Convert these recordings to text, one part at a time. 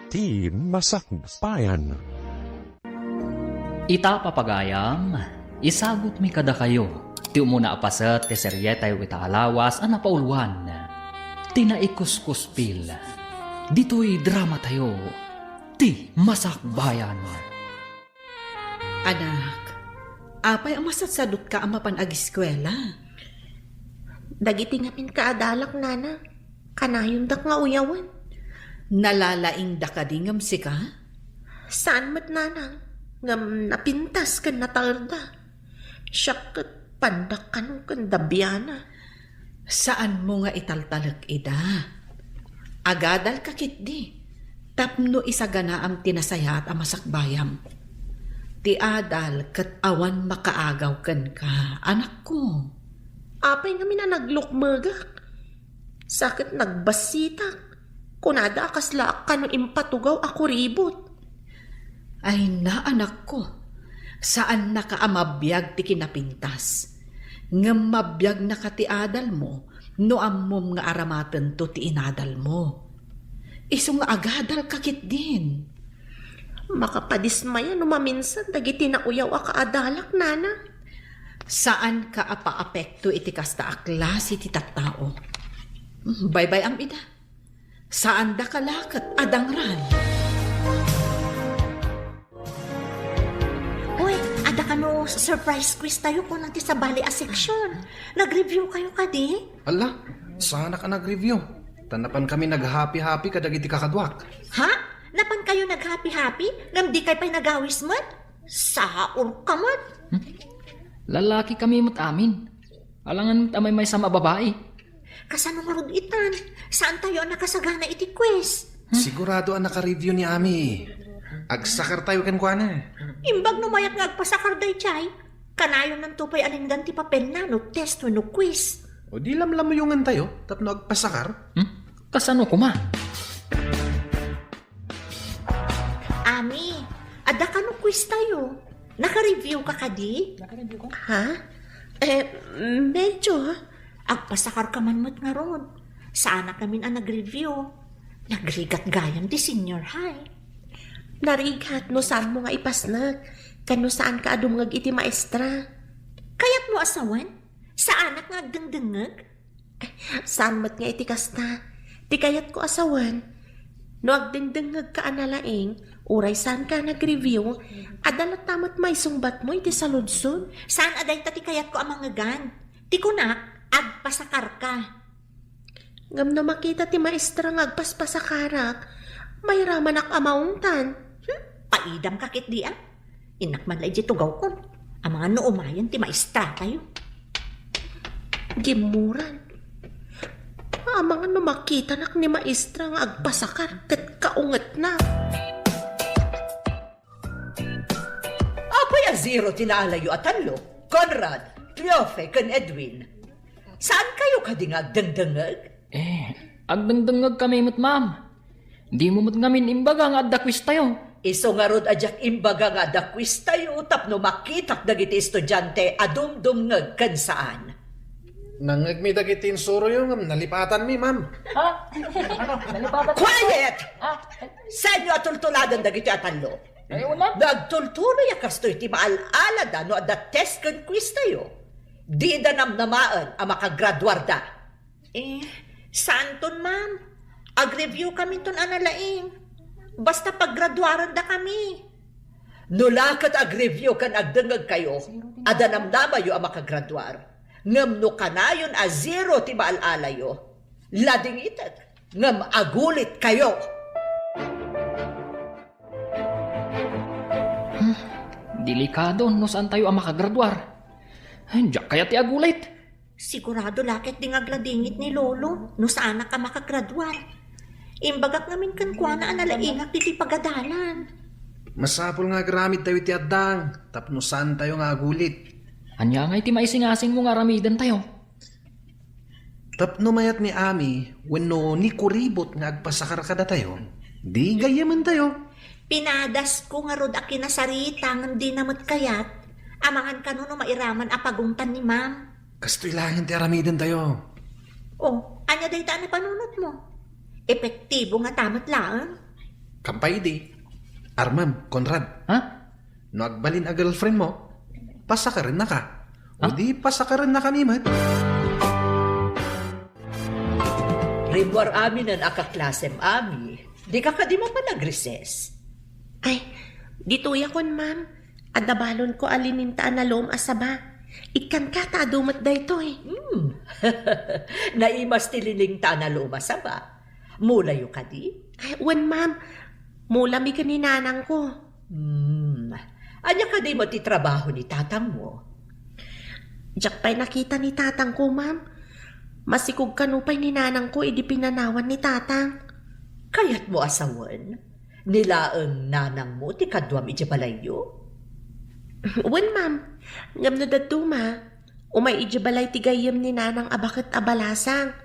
Ti Masakbayan. Ita papagayam, isagot mi kada kayo. Ti umuna apasat ti serye tayo italawas ang napauluan. Tinaikuskuspil. Dito'y drama tayo. Ti Masakbayan. Anak, apay ang masatsadot ka ang mapanag-eskwela. Dagiti ngamin kaadalak, nana. Kanayon dak nga uyawan. Nalalaing da ka dingam si ka? Saan mat, nana? Ngam napintas kan natarda. Siyak kat pandak kanong kandabiyana. Saan mo nga italtalag ida? Agadal ka kitdi. Tapno isagana ang tinasayat ang masakbayam. Ti adal kat awan makaagaw kan ka, anak ko. Apay nga na naglukmagak. Sakit nagbasitak. Kunada akasla ka no impatugaw ako ribot. Ay na, anak ko. Saan nakaamabiyag ti kinapintas? Ngam mabiyag na ka ti adal mo, no ammom nga aramatan to ti inadal mo. Iso nga agadal kakit din. Makapadismaya no maminsan dagiti na uyaw a kaadalak, nana. Saan ka apa-apekto iti kasta aklas iti tattao? Bye-bye am ida. Saan da kalakat adangran? Uy, ada ka no surprise quiz tayo po nanti sa Bali A section. Nag-review kayo kadi? Ala, sana ka nag-review. Tanapan kami nag-happy-happy kadagiti kakadwak. Ha? Napan kayo nag-happy-happy? Ngam di kay pa'y nagawis man? Saur ka man? Lalaki kami mat amin. Alangan tamay may sama babae. Kasano marod itan? Saan tayo nakasagana iti quiz? Sigurado ang naka-review ni Ami. Agsakar tayo kan kwa na. Imbag numayat nga agpasakar day chay. Kanayon ng tupay alinggan ti papel na no test no quiz. O di lamlamuyungan tayo, tapno agpasakar. Kasano kuma? Ami, ada ka no quiz tayo. Naka-review ka kadi? Ha? Medyo. Agpasakar ka man mo't nga ron. Saan na kami ang nag-review? Nagrigat gayam di senior high. Narigat no saan mo nga ipasnag. Kano saan ka adumngag iti maestra. Kayat mo asawan? Saan nga agdengdengag? Saan mat nga iti kasta. Ti kayat ko asawan. No agdengdengag ka analaing, uray saan ka nag-review, adalat tamat may sungbat mo iti saludsod. Saan aday tati kayat ko ang mga gan? Ti kunak, agpasakar ka. Ngam na makita ti maestra nga agpaspasakarak, may ramanak amaungtan. Paidam kakit di ah. Inakman lang iti tugaw ko. Ang mga noomayan ti maestra tayo. Gimuran. Ang mga no makita nak ni maestra nga agpasakar ket kaunget na. Apay a zero tinalayo at tanlo. Conrad, Tiofe, kan Edwin. Saan kayo kadingag dengdengag? Agdangdangag kami mat ma'am. Di mo mat ngamin imbaga nga adda quiz tayo. Iso nga rod adyak imbaga nga da quiz tayo tapno makitak dagiti estudyante adumdumngag kan saan. Nangagmi dagiti insuro yung nalipatan mi, ma'am. Quiet! Saan nyo atultuladan dagiti atanlo? Nagtultuloy akastoy ti maalala no adda test kan quiz tayo. Di da namnamaan ang makagraduar da. Saan ton ma'am? Ag-review kami ton analaing. Basta paggraduaran da kami. Nulakat ag-review kan agdengag kayo, ada namnamayo ang makagraduar. Ngam no kanayon a zero ti maalalayo. Lading itat, ngam agulit kayo. Delikado no saan tayo ang makagraduar. Diyak kaya ti agulit. Sigurado lakit ding agladingit ni Lolo no saan na ka makagraduar. Imbagak namin kan kwa na analaingak ti pagadalan. Masapol nga gramid tayo ti addang, tapno saan tayo nga agulit. Anya nga iti maisingasing mo nga ramidan tayo. Tapno mayat ni Ami, wenno ni kuribot nga agpasakar kada tayo, di gayaman tayo. Pinadas ko nga rod a kinasarita ng di namot kayat. Amangan ka no mairaman a pagungtan ni ma'am. Kastoy langin ti aramidan tayo. Anya day taan na panunot mo? Epektibo nga tamat lang. Kampay di. Armam, Conrad, Ha? no agbalin a girlfriend mo, pasa ka rin na ka. O di pasa ka rin na kanimat. Rimwar amin ang akaklasem ami. Di ka di mo pa nag-recess. Ay, dituya kon ma'am. Adabalon ko alinintaan na loom asaba. Ikan ka taadumat da ito eh. Naimas tililing ta na lumasa ba? Mula yung kadi? Ay, wan ma'am. Mula mi kaninanang ko. Anya ka di mo ti trabaho ni tatang mo? Diyak pa'y nakita ni tatang ko, ma'am. Masikog kanupay ni nanang ko, idi pinanawan ni tatang. Kayat mo asawan? Nilaang nanang mo ti kadwam iti balayo? Wan, ma'am. Ngam na daduma. Umay ijabalay ti gayam ni nanang abakat abalasang.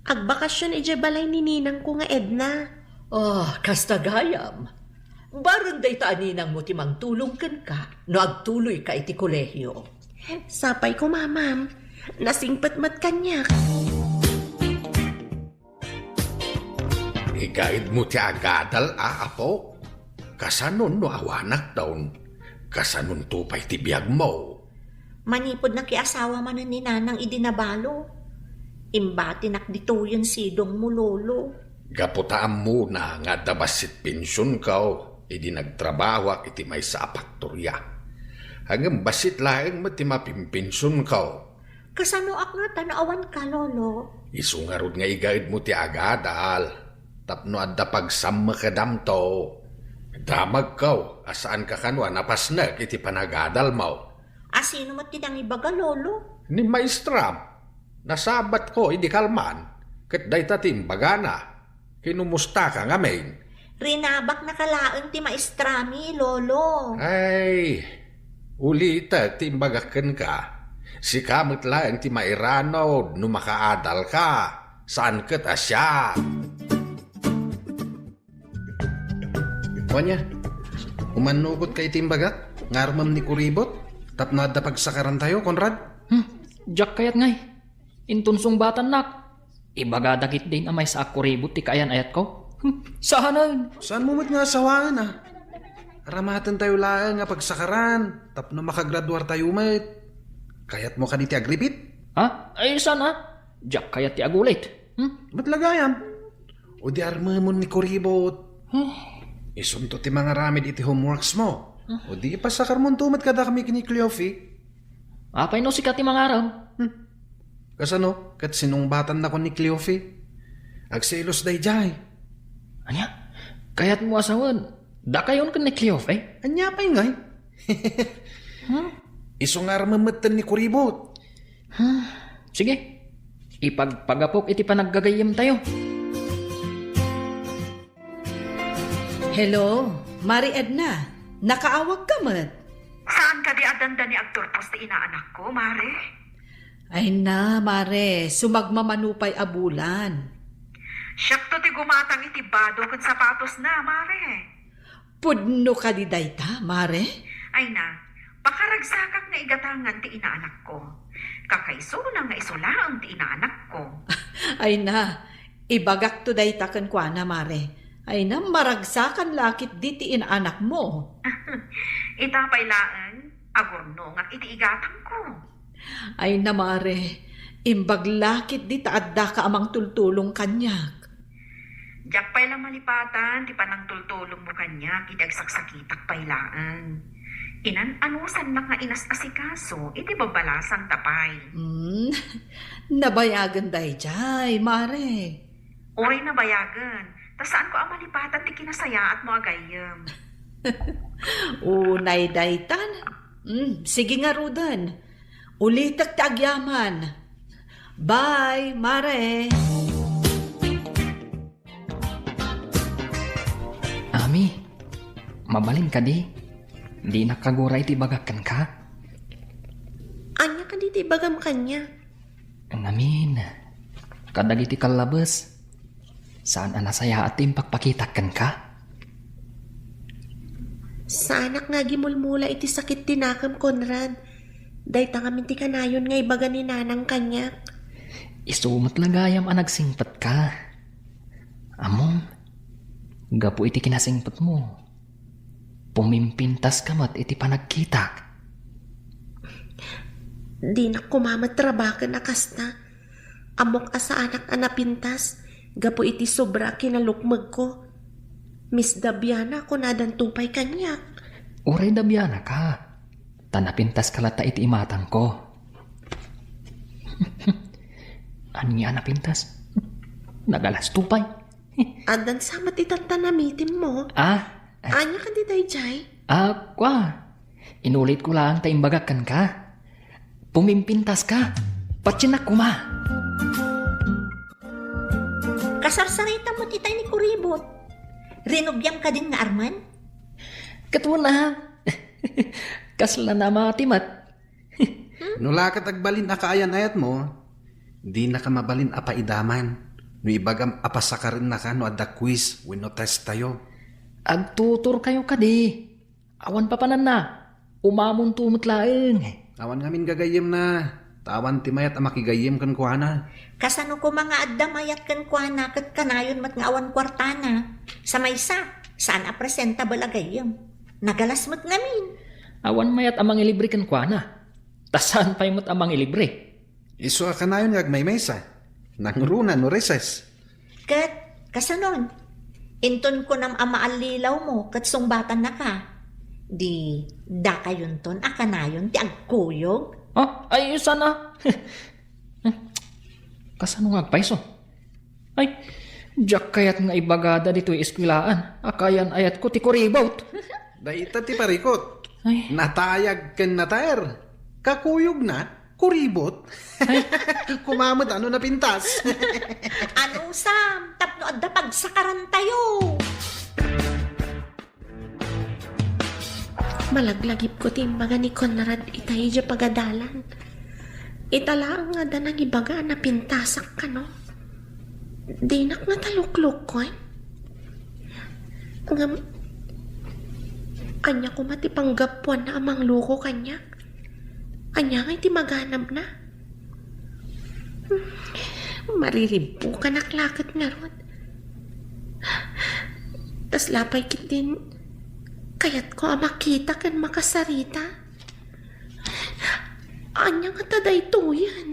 Agbakasyon ijabalay ni ninang ko nga Edna. Kasta gayam. Barang day taaninang mo ti mangtulong kan ka, no agtuloy ka iti kolehyo. Sapay ko, ma'am. Nasingpat mat kanyak. Igaid mo ti agadal, apo. Kasanon no awanak daon. Kasanon tupay ti biyag mo. Manipod na kiasawa man ni nanang idinabalo. Imbati nakdituyan sidong mo lolo. Gaputaan mo na nga dabasit pensyon kao. Idi nagtrabaho iti may sa apaktorya. Hanggang basit laeng mati mapimpensyon kao. Kasano ak nga tanawan ka, lolo? Isungarod nga igaid mo ti agadal. Tapno adda pagsam makadamto. Damag kaw, asaan ka kanwa napasnag iti panagadal mo. Asino mo tinang ibaga, lolo? Ni maestram, nasabat ko idi kalman, ket day tatim bagana. Kinumusta ka nga main. Rinabak na kalaang ti maestrami, lolo. Ay, ulita timbagaken ka. Si kamot lang ti mairano no makaadal ka. Saan ket asya? Wanya, umanugot kay timbagat, ngarmam ni kuribot, tapno adda pagsakaran tayo, Conrad. Jack kayat ngay. Intunsong batan nak. Ibaga dagit din amay sa akuribot ti kayan ayat ko. Sahanan. Saan mo mo't nga asawaan ah? Aramatan tayo lang nga pagsakaran, tapno makagraduar tayo met. Kayat mo ka ni ti agripit? Ha? Ay sana. Jack kayat ti agulit. Ba't lagayam? O di armamon ni kuribot. Isunto ti mga ramid iti homeworks mo. O di pasakar mo tumat kada kami kini Cleofi. Apay no sikat ti mga araw. Kasano, kat sinungbatan na ko ni Cleofi. Agselos day jay. Anya? Kayat mo asawan. Da kayon ka ni Cleof eh? Anya pa ngay. Isungar mamatan ni kuribot. Sige. Ipagpagapok iti panaggagayam tayo. Hello, Mari Edna. Nakaawag ka man. Saan ka di adanda ni agturtos ti inaanak ko, Mare? Ay na, Mare. Sumagmamanupay abulan. Siyak to ti gumatang itibado kung sapatos na, Mare. Pudno ka di dayta, Mare. Ay na, pakaragsakak nga igatangan ti inaanak ko. Kakaiso na nga isulaang ti inaanak ko. Ay na, ibagak to dayta kan kwa na, Mare. Ay na, maragsakan lakit di ti inaanak mo. Itapay laan, agurno nga itiigatang ko. Ay na, Mare. Imbaglakit di taadda ka amang tultulong kanyak. Diyak pa'y lang malipatan, ti panang tultulong mo kanya, idagsakitak pa'y laan. Inan-anusan na nga inas asikaso, iti babalasan tapay. Nabayagan day jay, Mare. Oray na bayagan, ta saan ko ang malipatan ti kinasaya at mo agayam. Unay daytan. Sige nga, Rudan. Ulitak tagyaman. Bye, Mare. Ami, mabalin ka di. Di nakaguray ti bagakan ka. Anya ka di ti bagam kanya. Ngamin, kadagiti kalabas. Saan anasaya at impakpakitakan ka? Sa anak nga gimulmula iti sakit tinakam, Conrad. Day tangamin ti kanayon nga ibaga ni nanang kanyak. Isumat lagayam ang nagsingpat ka. Among, Gapo iti kinasingpot mo. Pumimpintas ka mat iti panagkitak. Di na kumamatrabakan na kasta. Amok asa anak anapintas. Gapo iti sobra kinalukmag ko. Miss Dabiana ko nadan tupay kanyak. Uray Dabiana ka. Tanapintas kalata iti imatang ko. Anya napintas? Nagalas tupay. Adan samat itang tanamitin mo. Anya ka di dayjay? Kwa. Inulit ko lang taimbagakan ka. Pumimpintas ka. Patsinak kuma. Kasarsarita mo titay ni Kuribot. Rinubyam ka din nga Arman? Katwa na. Kasla na matimat. Nula ka tagbalin akaayan ayat mo, di na ka mabalin apaidaman. No ibagam apasakarin na ka no adda quiz when no test tayo. Agtutor kayo ka di. Awan pa panan na. Umamon tumot laeng. Awan ngamin gagayem na. Tawan timayat amakigayem kan kuana. Kasano ko mga addamayat kan kwa na kat kanayon mat nga awan kwartana. Sa maysa, saan a presentable agayam. Nagalas mat ngamin. Awan mayat amang ilibre kan kwa na. Tasan pa'y mo't amang ilibre. Iso ka na yun may mesa. Nangruna no reses. Kat, kasanon, inton ko nam amaalilaw mo kat sungbatan na ka. Di, da kayon ton, akanayon, ti agkuyog. Ay, sana. Kasano nga paiso? Ay, jak kayat nga ibagada dito'y eskwilaan. Akayan ayat ko ti kuribot. Daita ti parikot. Ay. Natayag ken nataer. Kakuyog na, kuribot. Kumamot ano na pintas. Anong sam, tapno adda pagsakaran tayo. Malaglagip ko timbaga ni Conrad itay dya pagadalan. Itala nga da nang ibaga na pintasak ka no. Dinak na taluklok ko eh. Anya ko matipanggapuan na amang luko kanya. Anya nga iti maganap na. Mariribo ka naklakat nga ron. Tas lapay kitin, kayat ko makita kan makasarita. Anya nga taday to yan.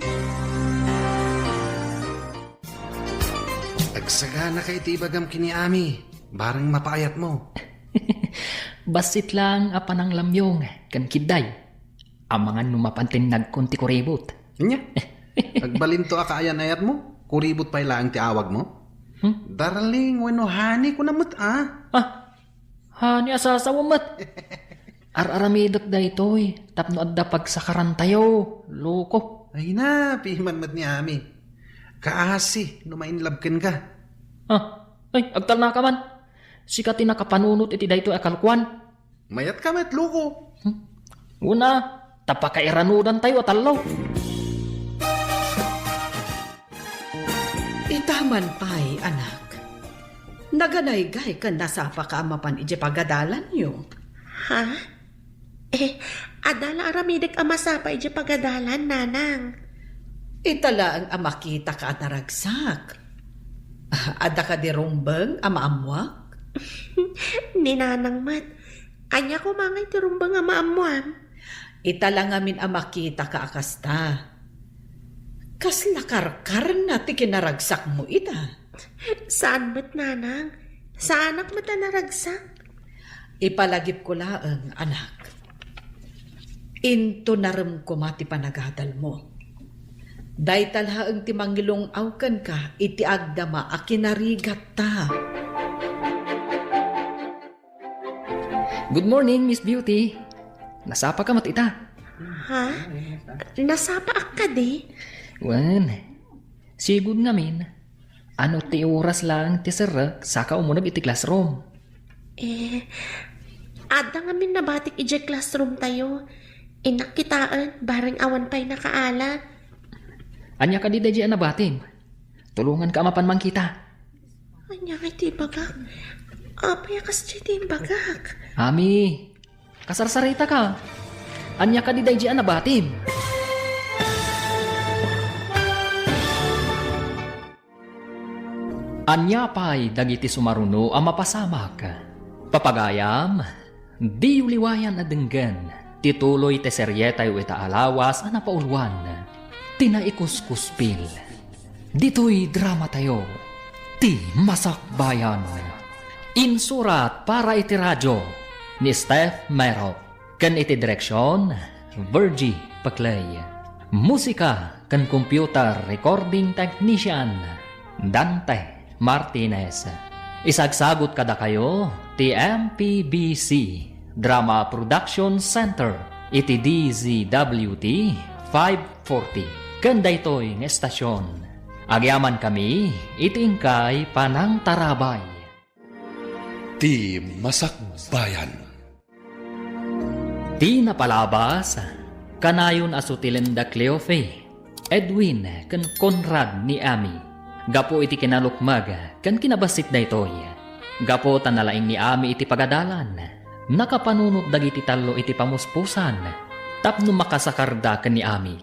Agsagana kay ti ibagam kiniami. Barang mapayat mo. Basit lang apanang lamyong kan kiday. Amangan numapantin nagkunti kuribot. Nya? Agbalin to akaayan ayat mo? Kuribot pa ilang ti awag mo? Darling, wano hani ko namut Hani asasawamat. Ar-aramidot da ito'y. Tapno adda pagsakaran tayo. Loko. Ay na, pihiman mat ni Ami. Kaasi, numainlabken ka. Ay, agtal na ka man. Sikati nakapanunot iti da ito'y akalkuan. Mayat ka met, loko. Una, tapakairanudan tayo at alaw. Itaman pa'y anak. Naganaygay ka nasapa ka amapan iti pagadalan niyo. Ha? Adala aramidek amasapa iti pagadalan, nanang. Itala ang amakita ka at naragsak. Ada ka di rumbang amaamwak? Ni nanang mat. Anya ko mga iti rumbang amaamuam. Itala ngamin amakita ka akasta. Kas nakarkar na ti kinaragsak mo ita. Saan ba't nanang? Saan ak mata naragsak? Ipalagip ko laang, anak. Into naram ko mati panagadal mo. Day talhaang ti mangilong awkan ka, iti agdama a kinarigat ta. Good morning, Miss Beauty. Nasapa ka mat ita. Ha? Nasapa ak ka di? Wan, sigud ngamin. Ano ti oras lang ti sir saka umunag iti classroom. Ada nga min nabatik ije classroom tayo. Inakitaan, bareng awan pa'y nakaala. Anya ka di dahi anabatim. Tulungan ka mapan mang kita. Anya nga iti bagak. Apay akas iti bagak. Ami, kasarsarita ka. Anya ka di dahi anabatim. Anya pa'y dagiti sumaruno ang mapasamak. Papagayam, di uliwayan na denggan. Tituloy te seryetay ita alawas ang napaulwan. Tinaikuskuspil. Dito'y drama tayo. Ti Masakbayan. Insurat para iti radyo ni Steph Merop. Kan iti direksyon, Virgie Paclay. Musika kan computer recording technician, Dante Martinez. Isagsagot kada kayo, ti MPBC Drama Production Center, iti DZWT 540. Kanda ito'y ng estasyon. Agyaman kami, itingkay panang tarabay. Ti Masakbayan. Ti napalabas, kanayon asutilen da Cleofe, Edwin kan Conrad ni Ami. Gapo iti kinalukmag kan kinabasit da itoy. Gapo tanalaing ni Ami iti pagadalan. Nakapanunot dagiti talo iti pamuspusan. Tapno makasakarda kan ni Ami.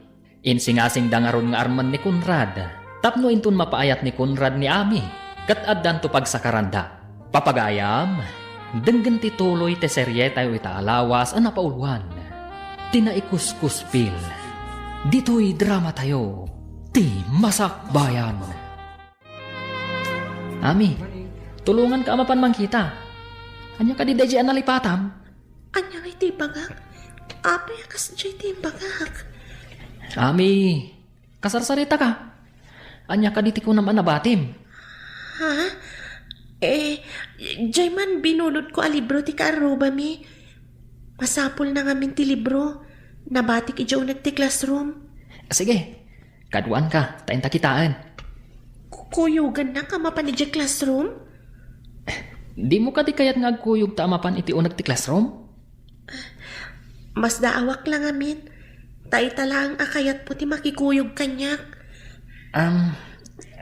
Insingasing dangaron nga arman ni Conrad. Tapno intun mapaayat ni Conrad ni Ami. Kat addan to pagsakaranda. Papagayam, denggan ti tuloy te serye tayo ita alawas ang napaulwan. Tinaikuskuspil. Dito'y drama tayo. Ti Masakbayan. Ami, tulungan ka amapan mang kita. Anya ka di dahi nalipatam? Anya nga iti bagak? Apay akas dyan iti bagak? Ami, kasarsarita ka. Anya ka di ti ko naman nabatim. Ha? Dyan man binulod ko a libro ti kaaruba mi. Masapol na ngamin ti libro. Nabatik ijaw ti classroom. Sige, kaduan ka, tainta kitaan. Kuyugan na ka mapan ti classroom? Di mo ka di kayat nga agkuyog ta amapan iti unag ti classroom? Mas daawak lang amin. Taita lang akayat po ti makikuyog kanyak.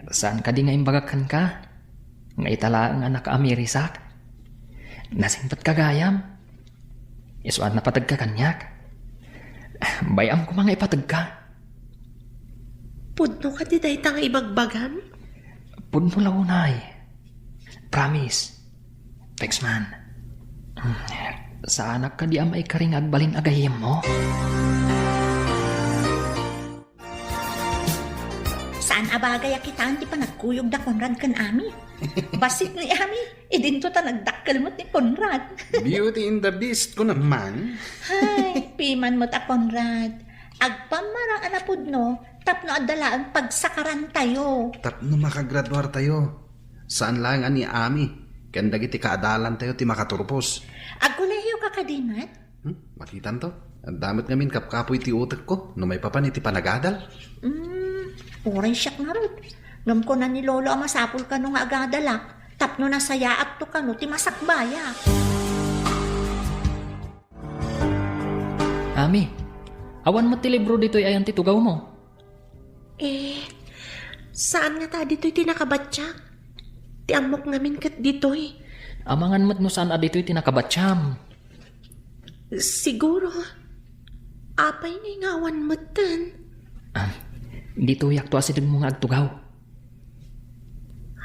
Saan ka di nga imbagakan ka? Nga itala ang anak amirisak. Nasimpat kagayam. Isuan na patag ka kanyak. Bayam ko mga ipatag ka. Pudno ka di dahi nga ibagbagan? Pudno launay. Promise. Thanks man. Sa anak ka di amay karing agbalin agayim mo. Saan abagay akitaan ti panagkuyog da Conrad kan Ami? Basit ni Ami, idinto ta nagdakkel mo't ni Conrad. Beauty in the Beast ko naman. Hay, piman mo't a Conrad. Agpamarang anapod no, tapno adalaan pagsakaran tayo. Tapno makagraduar tayo. Saan lang ani Ami? Kanda iti kaadalan tayo ti makaturpos. Agkolehiyo ka kadimat? Makitan to. Ang damit ngamin kapkapoy ti utak ko. No may papan iti panagadal. Oray siyak na rin. Ngam ko na ni Lolo ang masapul ka nung agadalak. Tapno na sayaat to ka no, ti masakbaya. Ami, awan mo ti libro dito'y ayan titugaw mo. Saan nga ta dito'y tinakabatsak? Ti amok ngamin kat dito'y. Amangan mo't no saan dito'y tinakabatsyam. Siguro. Apay nga ingawan mo tan. Dito yak to asidin mo nga agtugaw.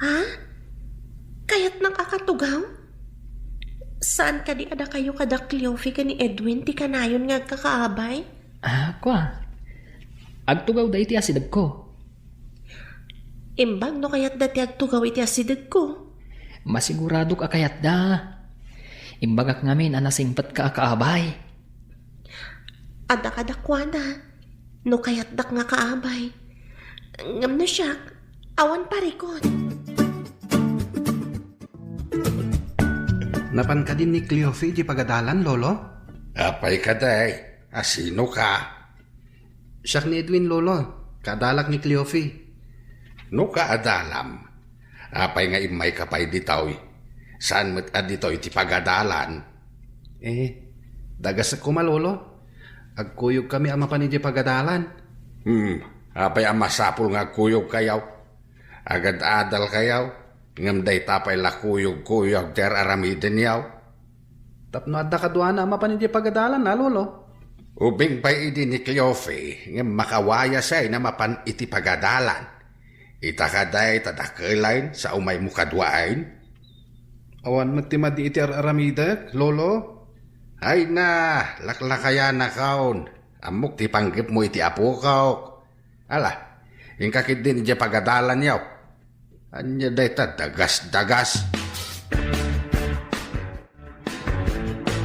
Ha? Kaya't nang kakatugaw? Saan ka di ada kayo kada Cleofe ka ni Edwin ti kanayon nga kakaabay? Kwa. Agtugaw da iti asidag ko. Imbag no kayat dati agtugaw iti asidag ko. Masigurado ka kayat da. Imbagak ngamin anasingpat ka akaabay. Ada kadakwada. No kayat dak nga kaabay. Ngam na siya, awan parikot. Napan ka din ni Cleofe di pagadalan, Lolo? Apay ka day, asino ka? Siyak ni Edwin, Lolo. Kadalak ni Cleofe. No ka adalam. Apay nga imay kapay ditaw. Saan mo't adito iti pagadalan? Dagas ako Lolo. Agkuyog kami ama pa ni di pagadalan. Apay ang masapul nga kuyog kayaw. Agad adal kayaw. Ngamday tapay lakuyog-kuyog der aramiden yaw. Tapno adda kadwana ama pa ni di pagadalan na, Lolo. Ubing pa'y idi ni Cleofe, nga makawaya siya na mapan iti pagadalan. Itakaday tadakelain sa umay mo kadwain. Awan magtimadi iti aramidak, lolo? Ay na, laklakayan na kaon. Amok ti panggip mo iti apo kaw. Ala, yung kakit din iti pagadalan yaw. Anya day ta dagas-dagas.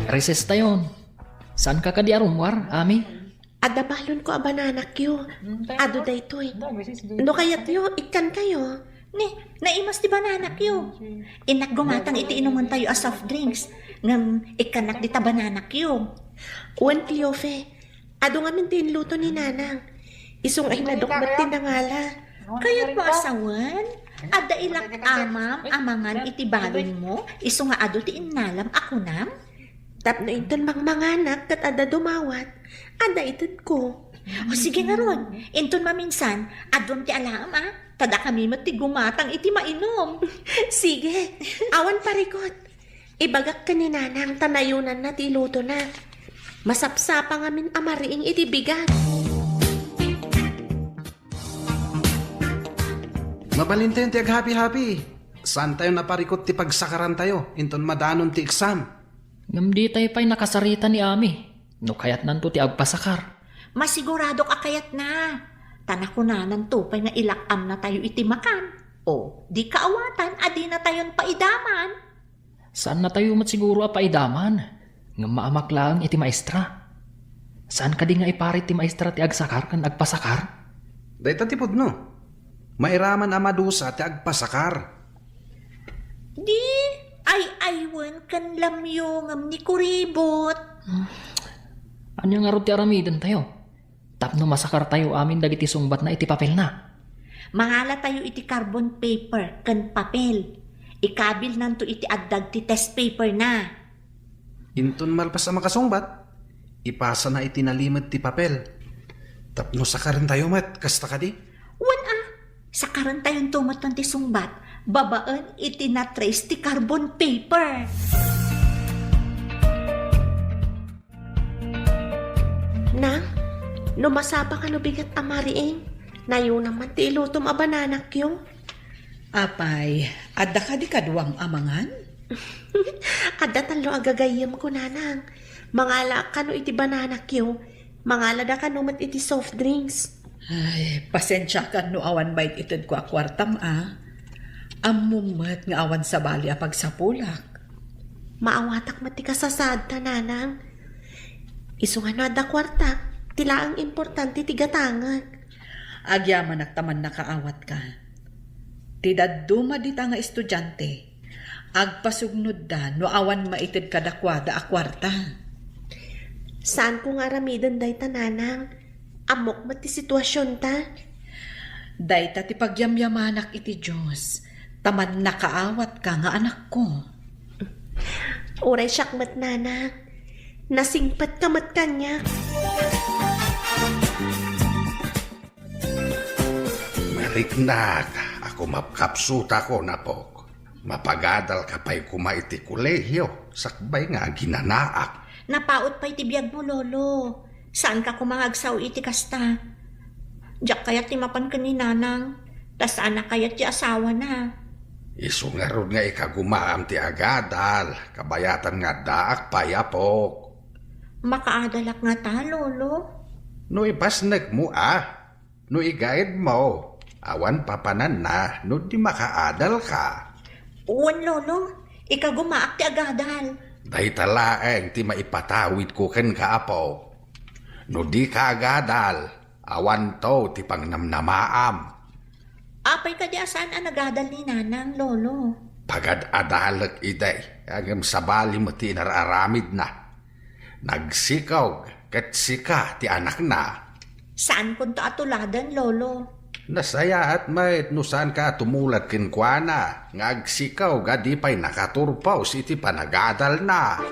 Reses tayon. Saan ka di arumwar, Ami? Adabalon ko a bananak yo. Ado daytoy. No kayat yo, ikan kayo. Ni, naimas di bananak yo. Inak gumatang iti inuman tayo as soft drinks. Ngam ikanak di tabananak yo. Uwan Cleofe, ado nga min tinluto ni nanang. Isong ay nadukbat tinangala. Kayat mo asawan? Ada ilak amam, amangan iti balon mo. Iso nga ado ti inalam ako nam. Tapno inton mangmanganak kat ada dumawat. Ada itin ko. O sige nga ron, inton maminsan, adon ti alam Tada kami mati gumatang iti mainom. Sige, awan parikot. Ibagak ka ni nanang tanayunan na tiluto na. Masapsapa nga min amariing iti bigat. Mabalintayon ti ag-happy-happy. Saan tayo naparikot ti pagsakaran tayo? Inton madanon ti exam. Ngam di tayo pa'y nakasarita ni Ami. No kayat nanto ti agpasakar. Masigurado ka kayat na. Tanakunanan to pa'y na ilakam na tayo iti makan. O, di kaawatan, adi na tayon paidaman. Saan na tayo matsiguro a paidaman? Ngam maamak lang iti maestra. Saan ka di nga iparit ti maestra ti agsakar kan agpasakar? Dahita tipod no. Mairaman amadusa ti agpasakar. Di, ay-aywan kan lamyo ngam ni kuribot. Ano nga ro ti aramidan tayo? Tapno masakar tayo amin dagiti sungbat na iti papel na. Mangala tayo iti carbon paper kan papel. Ikabil nanto iti addag ti test paper na. Inton malpas ang makasungbat, ipasa na itinalimad ti papel. Tapno sakaran tayo mat, kasta ka di? Sakaran tayon tumatan ti sungbat, babaan iti na-trace ti carbon paper. Nang, numasapa ka no bigat amariing. Nayo naman ti ilutom a bananak yo. Apay, adda ka di kaduang amangan? Adda talo agagayam ko nanang. Mangala ka no iti bananak yo. Mangala da ka no mat iti soft drinks. Ay, pasensya ka no awan bait itod ko akwartam Amumat nga awan sa bali a pagsapulak. Maawatak mati kasasad ta nanang. Isu nga no adda kwarta. Tila ang importante ti gatangan. Agyaman taman nakaawat ka. Tidaduma dita nga estudyante. Agpasugnod da no awan maitid kadakwada akwarta. Saan ko nga ramidan day ta nanang? Amok mati sitwasyon ta. Dayta ti pagyamyamanak iti Diyos. Taman nakaawat ka nga anak ko. Uray syakmat nanang. Nasingpat kamat kanya. Mariknak, ako mapkapsuta ko na po. Mapagadal ka pa'y kumaiti kolehiyo. Sakbay nga ginanaak. Napaot pa iti biyag mo, lolo. Saan ka kumangagsaw iti kasta? Diyak kayat ti mapan ka ni nanang. Tas anak kayat ti asawa na. Isungarod nga ikagumaam ti agadal. Kabayatan nga daak payapok. Makaadalak nga ta, lolo. No ipasnek mo No i-guide mo. Awan papanan na no di makaadal ka. Uwan, lolo. Ikagumaak ti agadal. Dahi talaeng ti maipatawid ko ken kaapo. No di ka agadal, awan to ti pangnamnamaam. Apay ka di asaan ang nagadal ni nanang, lolo? Pagad adalak iday, agam sabali mo ti nararamid na. Nagsikaw, kat sika ti anak na. Saan punta atuladan, lolo? Nasaya at may no saan ka tumulat kinkwana. Ngagsikaw, gadi pa'y nakaturpaw si ti panagadal na.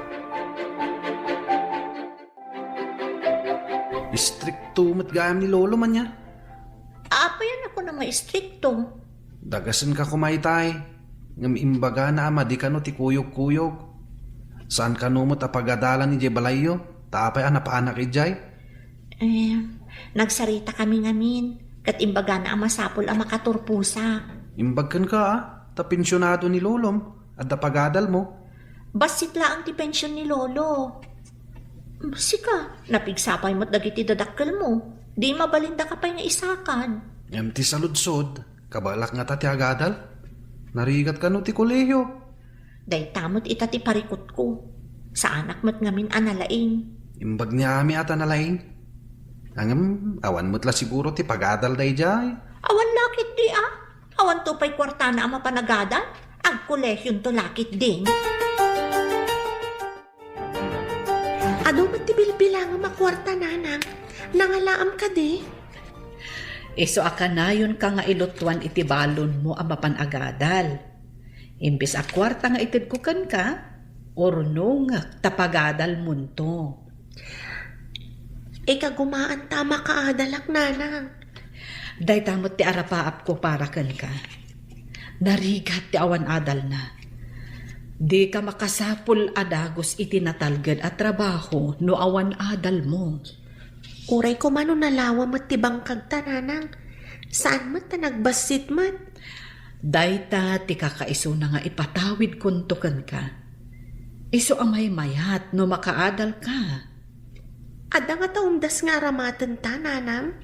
Istrikto matgayam ni lolo man niya. Apayan ako na maistrikto. Dagasan ka kumaytay. Ngam imbaga na ama di ka no ti kuyog-kuyog. Saan ka no mo tapagadalan ni Jebalayo? Tapay anapaanak ijay? Nagsarita kami ngamin. Kat imbaga na ang masapol ang makaturpusa. Imbagkan ka ta pensyonado ni Lolom at pagadal mo. Basit laang ti pensyon ni Lolo. Sika, napigsapay mo't dagiti dadakkel mo. Di mabalinda ka pa'y nga isakan. Ti saludsod, kabalak nga ta ti agadal. Narigat ka no ti kolehiyo. Day tamot ita ti parikot ko. Sa anak mo't ngamin analaing. Imbag niya ami ata nalaing. Angam, awan mo't la siguro ti pagadal day jay. Awan lakit di Awan to pa'y kwarta na ang mapanagadal. Ang kolehyon to lakit din. Ado man ti bilbilang ang makwarta nanang. Nangalaam ka di. Iso akanayon ka nga ilutuan iti balon mo ang mapanagadal. Imbis a kwarta nga itidkukan ka, orno nga tapagadal munto. Ikagumaan tama ka adalak nanang. Day tamot ti arapaap ko para kan ka. Narigat ti awan adal na. Di ka makasapul adagos iti natalged at trabaho no awan adal mo. Uray ko mano nalawa mat ti bangkag ta nanang. Saan mat ta nagbasit mat? Dayta ti kakaiso na nga ipatawid kuntukan ka. Iso amay mayat no makaadal ka. Ada nga taumdas nga aramatan ta nanang.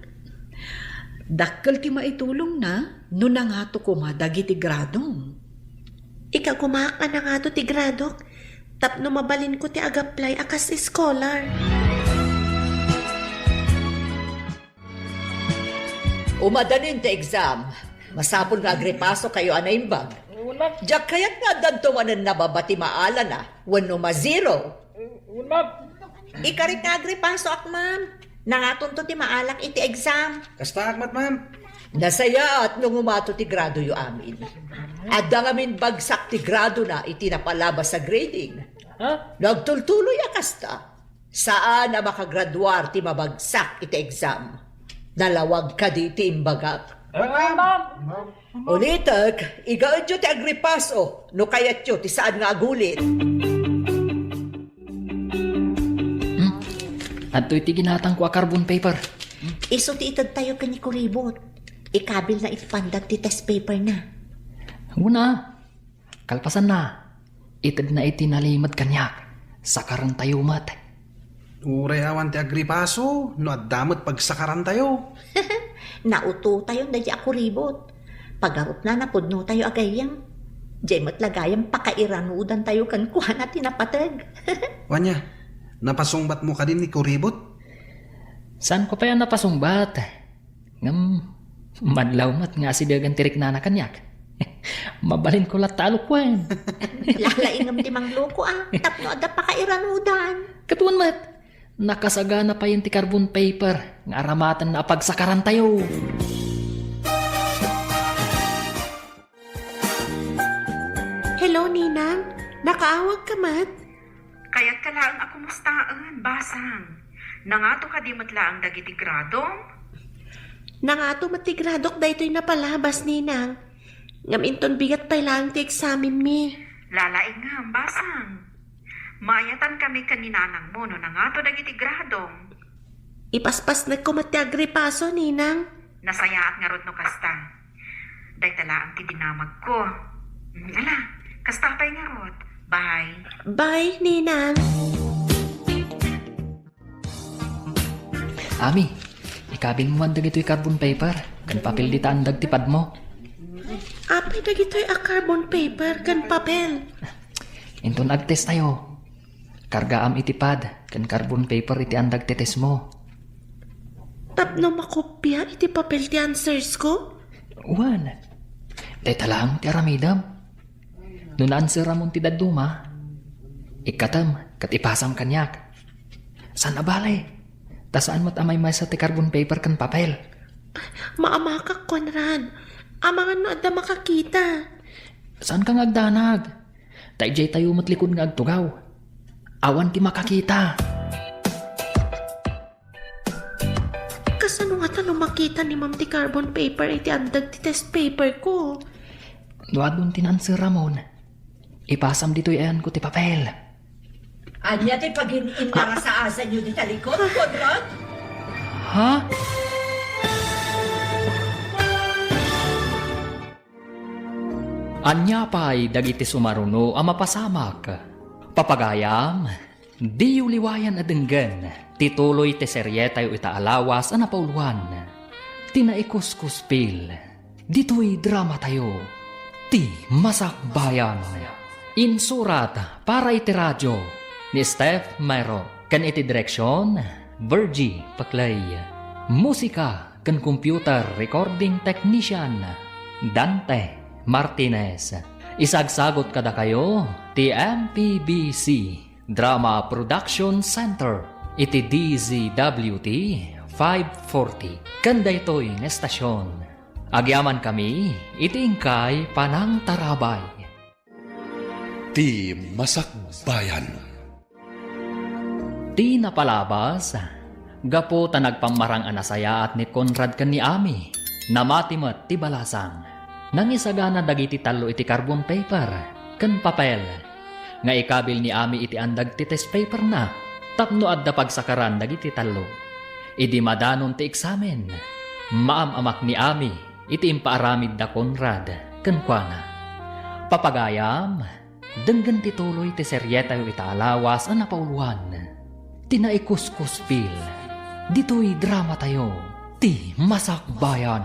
Dakkel ti maitulong na no nangato ko madagiti gradong. Ikagumaak na nga to ti gradok. Tapno mabalin ko ti agaplay akas scholar. Umadanin ti exam. Masapol nga agripaso kayo anaimbag. Diyak kayat nga danto manan nababati maala na. Wano ma-zero. Ikarit nga agripaso ak ma'am. Nangaton to ti maalak iti exam. Kasta akmat ma'am. Nasaya at nung umato ti grado yu amin. At dangamin bagsak ti grado na iti napalabas sa grading. Nagtultuloy akasta. Saan na makagraduar ti mabagsak iti exam? Nalawag ka di ti imbagak. Ulitak, igaad yu ti agripaso. No kayat yu ti saan nga agulit. At iti ginatang ko a carbon paper. Iso ti itad tayo ka ni Kuribot. Ikabil na ipandag ti test paper na. Una, kalpasan na. Itad na iti nalimad kanyak. Sakaran tayo mat. Uray awan ti agripaso, no at damot pagsakaran tayo. Nauto tayo na di ako ribot. Pagarup na napudno tayo agayang. Di mo't lagayang pakairanudan tayo kan kuha na tinapatag. Wanya, napasungbat mo ka din ni Kuribot? Saan ko pa yan napasungbat? Madlaw mat nga si dagan tirik na kanyak. Mabalin ko latalo kwen. Lalaingam ti mangloko Tapno ada pakairanudan. Katuan mat, nakasagana pa yung ti carbon paper. Nga aramatan na pagsakaran tayo. Hello, Ninang. Nakaawag ka mat? Kaya't ka lang ako mustaan, basang. Nangato ka di matlaang dagiti gradong? Nangato matigradok daytoy napalabas, Ninang. Ngam inton bigat pa lang ti examen mi. Lalaing nga, basang. Mayatan kami kaninanang mo no nangato dagiti gradong. Ipaspas na ko mati agripaso, Ninang. Nasayaat nga rod no kasta. Day talaang ti dinamag ko. Ala, kasta pa'y nga rod. Bye. Bye, Ninang. Ami, ikabil mo man dagito'y carbon paper. Kan papel di taandag tipad mo. Apay dagitoy a carbon paper kan papel. Inton agtest tayo. Kargaam itipad. Kan carbon paper iti andag tetes mo. Tapno makopya iti papel ti answers ko? Uwan. Dahil talang ti aramidam. Noon answer ramon ti daduma. Ikatam, kat ipasam kanyak. San abalay? Tasaan mat amay may sa ti carbon paper kan papel. Maamakak, Conrad. Amangan no adda makakita. Saan ka ngagdanag? Taijay tayo matlikod nga agtugaw. Awan ti makakita. Kasano nga talo makita ni Ma'am ti carbon paper iti andag ti test paper ko? Duadun tinansir ramon. Ipasam dito'y ayan ko ti papel. Anya ti pag-in nga sa asa nyo di talikod, Conrad? Ha? Anya pa'y dagiti sumaruno ang mapasamak. Papagayam, di liwayan adenggan, tituloy te seryetayo itaalawas ang napauluan. Tinaikuskuspil, dito'y drama tayo, ti masakbayan. Insurat para iti radyo ni Steph Mayro, kan iti direksyon, Virgie Paclay. Musika kan computer recording technician, Dante Martinez. Isagsagot kada kayo ti MPBC Drama Production Center iti DZWT 540 kanda ito'y nestasyon. Agyaman kami iti ingkay Panang Tarabay. Ti Masakbayan. Ti napalabas, gapo ta nagpamarang anasaya at ni Conrad kan ni Ami, namatimat ti balasang. Nang isagana dagiti talo iti carbon paper, kan papel. Nga ikabil ni Ami iti andag ti test paper na, tapno adda pagsakaran dagiti talo. Idi madanon ti eksamen. Maamamak ni Ami iti impaaramid da Conrad, kan kuana. Papagayam, denggan ti tuloy ti seryeta yu itaalawas ang napauluan. Tinaikuskuspil, dito'y drama tayo, ti masakbayan.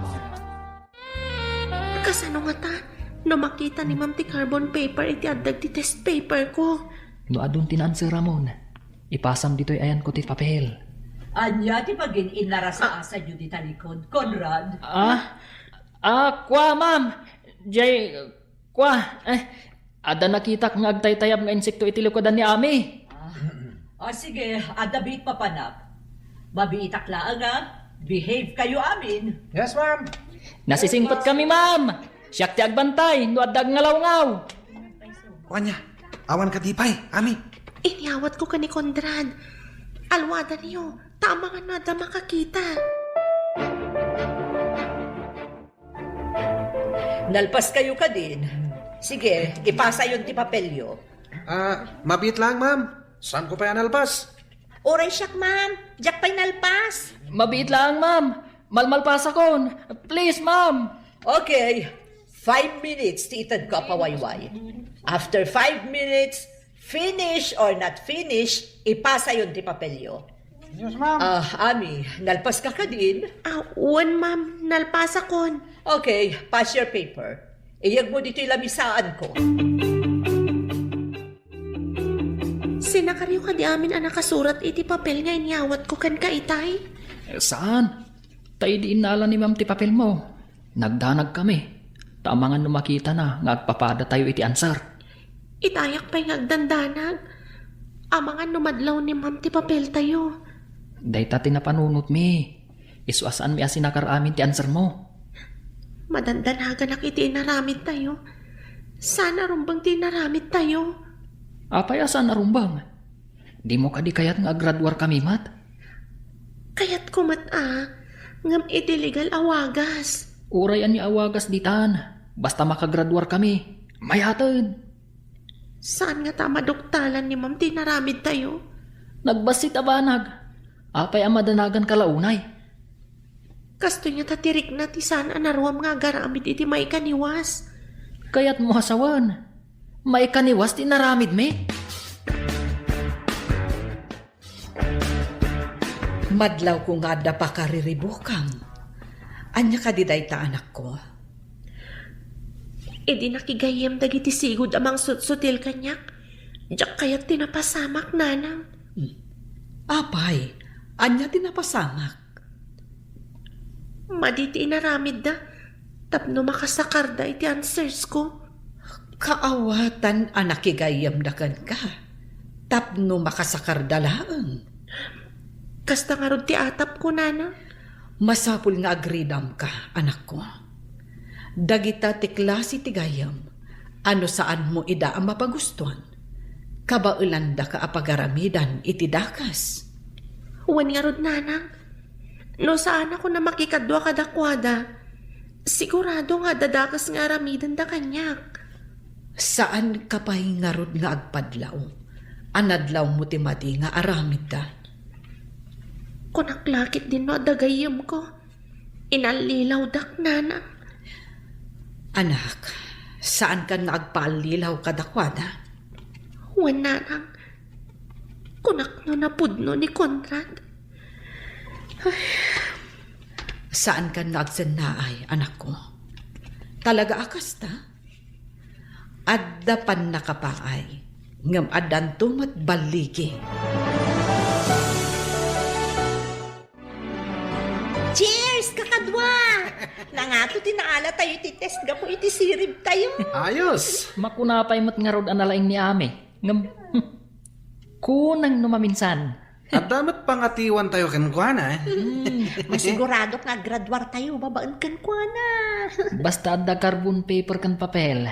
Kasano nga ta? No makita ni ma'am ti carbon paper iti addag ti test paper ko. No adun tinansir Ramon, ipasam dito'y ayan ko ti papel. Anya ti pagin inarasa-asa nyo di talikod, Conrad. Kwa ma'am, jay, kwa, ada nakita kang agtay-tayab nga insekto iti likodan ni Ami. Sige, adabit papanak. Mabiitak laang behave kayo amin. Yes, ma'am. Nasisingpot kami ma'am, siyak ti agbantay, no addag ngalaw-ngaw. Wanya, awan ka tipay, Ami. Iniawat ko ka ni Conrad. Alwada niyo, tama nga nada makakita. Nalpas kayo ka din. Sige, ipasa yun ti papelyo. Mabit lang, ma'am. Saan ko pa yan alpas? Oray siyak, ma'am. Diyak pa'y nalpas. Mabiit lang ma'am, malmalpasa kon. Please ma'am. Okay, 5 minutes ti itad ka pawayway. After 5 minutes, finish or not finish, ipasa yun ti papelyo. Yes, ma'am. Ami, nalpas ka ka din? Uwan ma'am, nalpasa kon. Okay, pass your paper. Iyag mo dito yung lamisaan ko. Sinakaryo ka di amin ang nakasurat iti papel nga iniawat ko kan ka itay. Saan? Tayo di inala ni ma'am ti papel mo. Nagdanag kami. Tamangan no makita na, ngagpapada tayo iti ansar. Itayak pa'y ngagdandanag. Amangan numadlaw ni ma'am ti papel tayo. Dahita tinapanunot mi. Isuasaan mi asinakar amin ti ansar mo. Madandanagan ak iti inaramid tayo. Sana rumbang ti inaramid tayo. Apay asan narumbang? Di mo kadi kayat nga graduar kami mat? Kayat kumat ngam iti legal awagas. Urayan ni awagas ditan. Basta makagraduar kami. Mayatid. Saan nga ta maduktalan ni ma'am ti inaramid tayo? Nagbasit abanag. Apay ang madanagan kalaunay. Kasto niya tatirik na ti saan anaruam nga garamid iti may kaniwas. Kaya't mo hasawan. May kaniwas ti naramid me. Madlaw ko nga da pa kariribukam. Anya ka diday ta anak ko. Di nakigayem dagiti sigud amang sutil kanyak. Diyak kayat tinapasamak nanang. Apay, anya tinapasamak. Maditi inaramid da. Tapno makasakar da iti answers ko. Kaawatan anak igayam dakan ka. Tapno makasakar dalaang. Kasta nga rod ti atap ko, nana. Masapul nga agridam ka, anak ko. Dagita ti klase ti gayam. Ano saan mo ida ang mapagustuhan? Kabaulanda ka apagaramidan iti dakas. Uwan nga rod, nanang. No saan ako na makikadwa kadakwada. Sigurado nga dadakas nga aramidan da kanyak. Saan ka pa'y ngarod nga agpadlaw? Anadlaw mo ti mati nga aramid da. Kunaklakit din no dagayam ko. Inalilaw dak, nanang. Anak, Saan ka nga agpaalilaw kadakwana? Wala nang kunak no napudno ni Conrad. Saan ka nga agsannaay, anak ko? Talaga akas ta? Adda pan nakapaay, ngam adan tumat baligi. Cheers, kakadwa! Nangato tinaala tayo iti test ga po iti sirib tayo. Ayos! Makunapay mo't nga rod analaing ni Ami. Ngam, kunang numaminsan. At damat pangatiwan tayo kenkwana Masigurado nga graduar tayo, babaan kan kwa na. Basta adda carbon paper kan papel.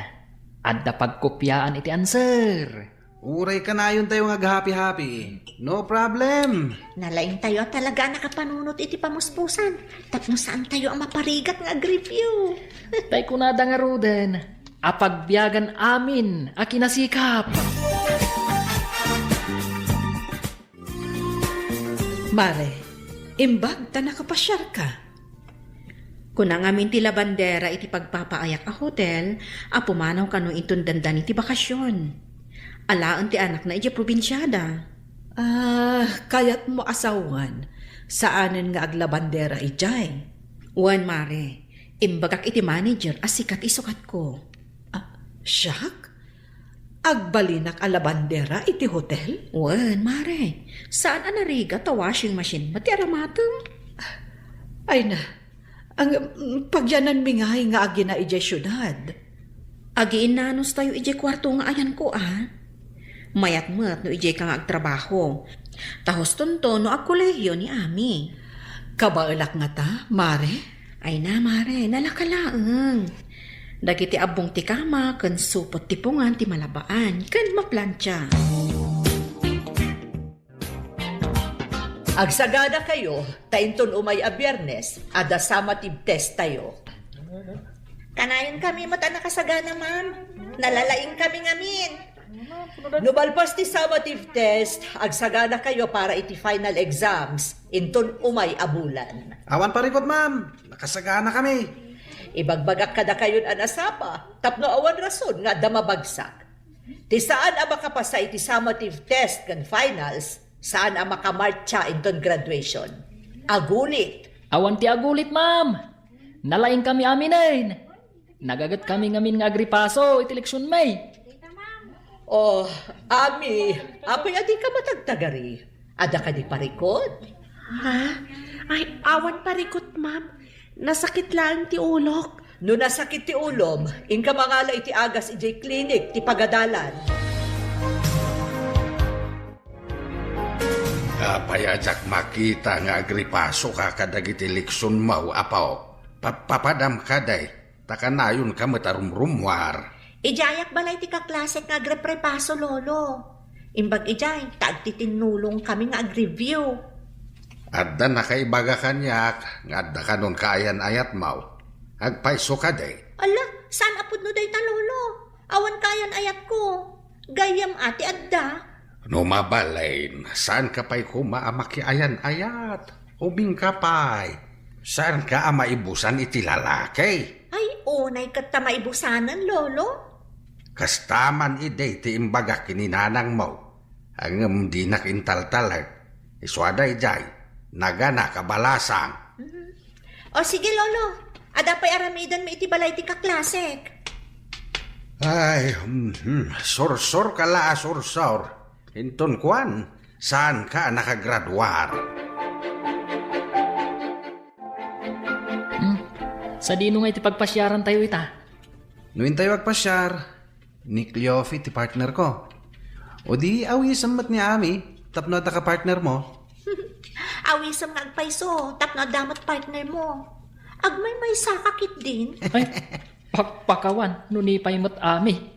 Adda pagkopyaan iti answer. Uray ka na yun tayo nga happy-happy. No problem. Nalaing tayo talaga nakapanunot iti pamuspusan. Tapno saan tayo ang maparigat nga review. Tay kunada nga roden. Apagbiyagan amin, akinasikap. Mare, imbag ta nakapasyar ka. Kunang amin ti labandera iti pagpapaayak a hotel, pumanaw kano itong dandan iti bakasyon. Alaan ti anak na iti probinsyada. Kayat mo asawan, saanin nga aglabandera ijay. Wan mare, imbagak iti manager sikat isukat ko. Siyak? Agbalinak a labandera iti hotel? Wan mare, saan anariga ta washing machine mati aramatom? Ay na, ang pagyanan mingay nga agi na ijay syudad. Agi inanos tayo ijay kwarto nga ayan ko Mayat-mat no ijay ka nga agtrabaho. Tahos tonto no agkolehiyo ni Ami. Kabailak nga ta, Mare? Ay na mare, nalakalaang. Dagiti abong ti kama, kan supot ti pungan ti malabaan, kan maplantya. Agsagada kayo, tainton umay a Biyernes, ada summative test tayo. Kanayon kami mo ta nakasagana, ma'am. Nalalaing kami ngamin. Nubalpas ti summative test, agsagada kayo para iti final exams, inton umay a bulan. Awan parikot, ma'am. Nakasagana kami. Ibagbagak kada kayon anasapa, tapno awan rason nga damabagsak. Ti saan ang makapasa iti summative test kan finals, saan ang makamarcha inton graduation. Agulit. Awan ti agulit, ma'am. Nalaing kami aminin. Nagagat kami ngamin nga agripaso iti leksyon may. Oh, Ami, apay adi ka matagtagari. Ada ka di parikot? Ha? Ay, awan parikot, ma'am. Nasakit lang ti ulok. No nasakit ti ulom, inka mangala iti agas iti clinic ti pagadalan. Payajak makita nga agripaso ka kadagiti leksyon mau apaw. Papadam kaday. Takanayon ka matarumrumwar. Ijayak balay ti kaklase nga agreprepaso, lolo. Imbag ijay, taagtitinulong kami nga agreview. Adda nakaibaga kanyak, nga adda ka nun kaayan ayat mau. Agpaiso ka day. Ala, saan apod no day ta, lolo? Awan kayan ayat ko. Gayam ati adda. No mabalain, saan ka pa'y kumaamaki ayan ayat? Ubing ka pa'y. Saan ka maibusan iti lalaki? Ay, unay kat ta maibusanan, lolo. Kastaman ide ti imbaga kininanang mo. Ang di nakintaltalag. Iswada ijay, nagana kabalasang. O sige, lolo. Ada pa'y aramidan mo iti balay ti kaklasek. Ay, sorsor ka la, sorsor. Hinton kwan, saan ka nakagraduar? Sa dino nga iti pagpasyaran tayo ita. Nuin tayo agpasyar, ni Cleofi ti partner ko. O di awisam mat ni Ami, tapno ka partner mo. Awisam nga agpaiso, tapno damat partner mo. Agmay may sakakit din. Ay, pakpakawan, nunipay mo't Ami.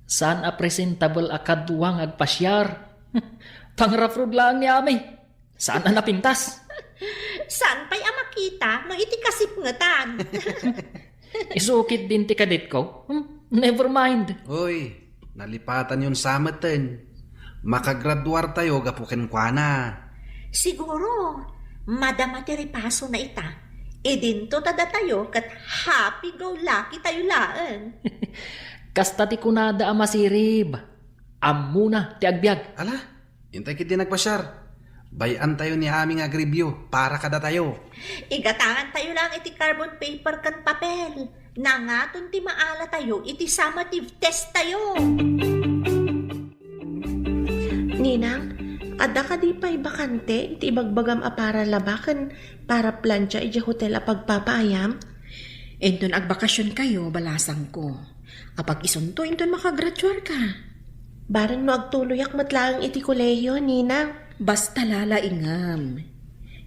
Saan a presentable a kadwang agpasyar? Pangrafrod lang ni Ami. Saan a napintas? Saan pa'y amakita no iti kasipngatan? Isukit din ti kadit ko. Never mind. Uy, nalipatan yun samatan. Makagraduar tayo gapuken kwa na. Siguro, madama ti repaso na ita. Idinto tada tayo kat happy go lucky tayo laan. Kasta ti kunada ang masirib. Amuna ti agbyag. Ala, intay kiti nagpasyar. Bayan tayo ni aming agribyo para kada tayo. Igatangan tayo lang iti carbon paper kan papel. Nangaton ti maala tayo, iti summative test tayo. Ninang, ada ka di pa'y bakante, iti ibagbagam a para labakan, para plancha iti hotel a pagpapaayam? Inton agbakasyon kayo, balasang ko. Apag isunto, inton makagraduar ka. Barang no agtuloyak matlaang iti kolehiyo, Ninang. Basta lalaingam.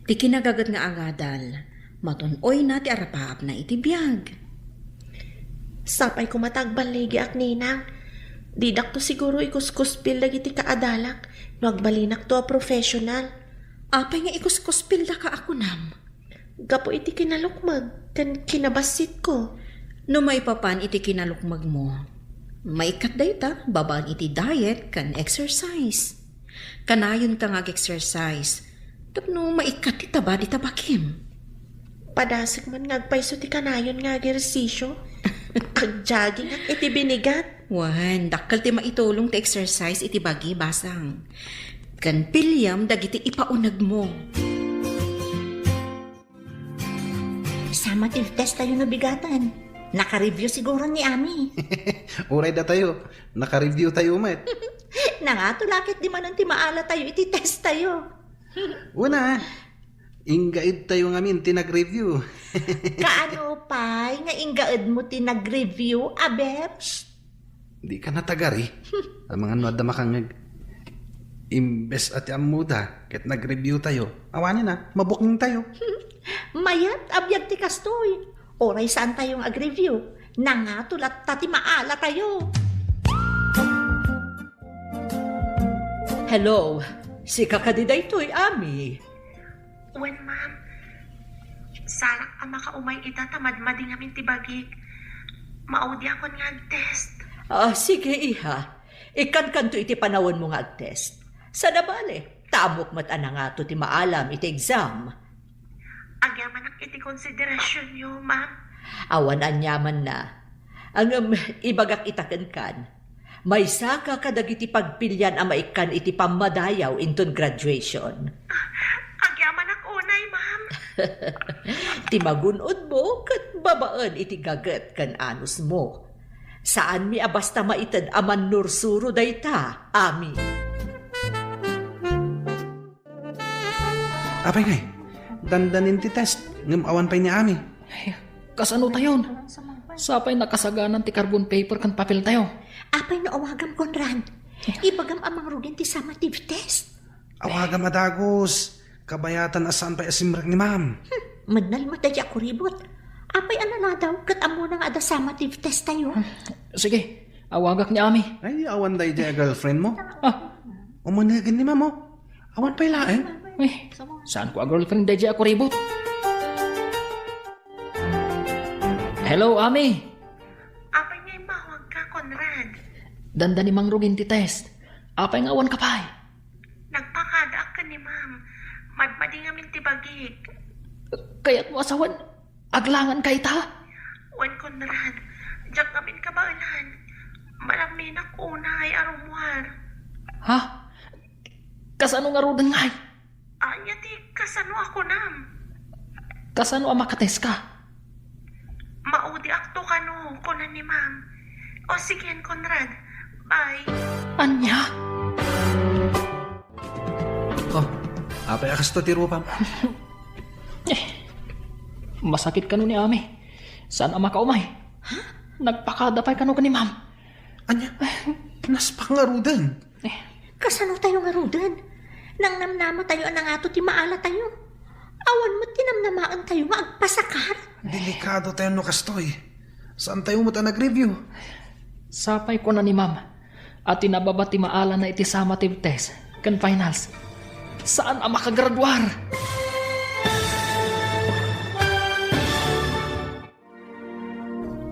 Ti kinagagat nga agadal. Matunoy na ti arapaap na iti biyag. Sapay kumatagbaligi ak, Ninang. Didak to siguro ikuskuspil dagiti kaadalak, no agbalinak to a professional. Apay nga ikuskuspilda ka ako nam. Gapo iti kinalukmag, kan kinabasit ko. No may papan iti kinalukmag mo. Maikat dayta, babaan iti diet kan exercise. Kanayon ka nga exercise. Tapno maikat ti taba di tabakim. Padasig man ngagpayso ti kanayon nga egersisyo. Ag-jogging at iti binigat. Wan, dakkel ti maitulong ti exercise iti bagi basang. Kan pilyam dagiti ipaunag mo. Summative test tayo nabigatan. Naka-review siguro ni Ami. Uray da tayo. Naka-review tayo, met. Nangatulakit di man ang timaala tayo, iti test tayo. Una, ingaid tayo ngamin tinag-review. Kaano pa, nga ingaed mo tinag-review, aber? Di ka natagari. Ang mga nuwad na makangag. Imbes at amuda, ket nag-review tayo. Awanin na, mabuking tayo. Mayat, abyag ti kastoy. Oray saan tayong ag-review? Nangatulat tati maala tayo. Hello, si kakadiday to'y Ami. Wen, ma'am. Sarak ka makaumay itatamad mading amin tibagig. Maudi ako nga ag-test. Sige iha, ikan to iti panawon mo nga ag-test. Sa nabale, tamok mat ana nga to ti maalam iti exam. Agyaman ang iti konsiderasyon nyo, ma'am. Awan anyaman na. Ang ibagak itaken kan. May saka kadagiti pagpilyan ang maikan iti pamadayaw inton graduation. Agyaman ang unay, ma'am. Ti magunod mo kat babaan iti gaget kan anus mo. Saan mi abasta maited aman nursuro dayta, Ami. Apay ngay, dandanin ti test. Ngam awan pa'y ni Ami. Ay, kasano tayon? Sapay nakasaganan ti carbon paper kan papel tayo. Apay na awagam, Conrad. Ibagam amang rugin ti summative test. Awaga madagos. Kabayatan asan pa'y asimrak ni ma'am. Manal mo tayo ako ribot. Apay na daw, kat amo nang ada summative test tayo. Sige, awagak ni Ami. Ay, awan day di girlfriend mo. Ah, Umanagin ni ma'am, oh. Awan pa'y laeng. eh, saan ko a girlfriend day ako ribot? Hello, Ami. Apay nga'y mawag ka, Conrad. Danda ni Mang Rugin ti test. Apay nga awan ka pa. Nagpakadaak ka ni ma'am. Madmading amin tibagig. Kaya't mo asawan, aglangan kay ta. Wen, Conrad. Diyak amin kabailan. Malami na kunay arumwar. Ha? Kasano nga rudan ngay? Anya ti kasano ako nam. Kasano ang makates ka? Maudi akto kano, kunan ni ma'am. O sige, Conrad. Bye. Anya? Oh, apay akas to tirupam. Masakit ka nun ni Ami. Saan ang makaumay? Nagpakadapay ka nun ka ni Ma'am. Anya, naspak nga rudan. Kasano tayo nga rudan? Nang namnama tayo anang ato ti maala tayo. Awan mo tinamnamaan tayo nga agpasakar. Delikado tayo no kastoy. Saan tayo mo ta nag-review? Sapay ko na ni Ma'am. At tinababa ti maala na iti summative test. Kan finals. Saan ang makagraduar?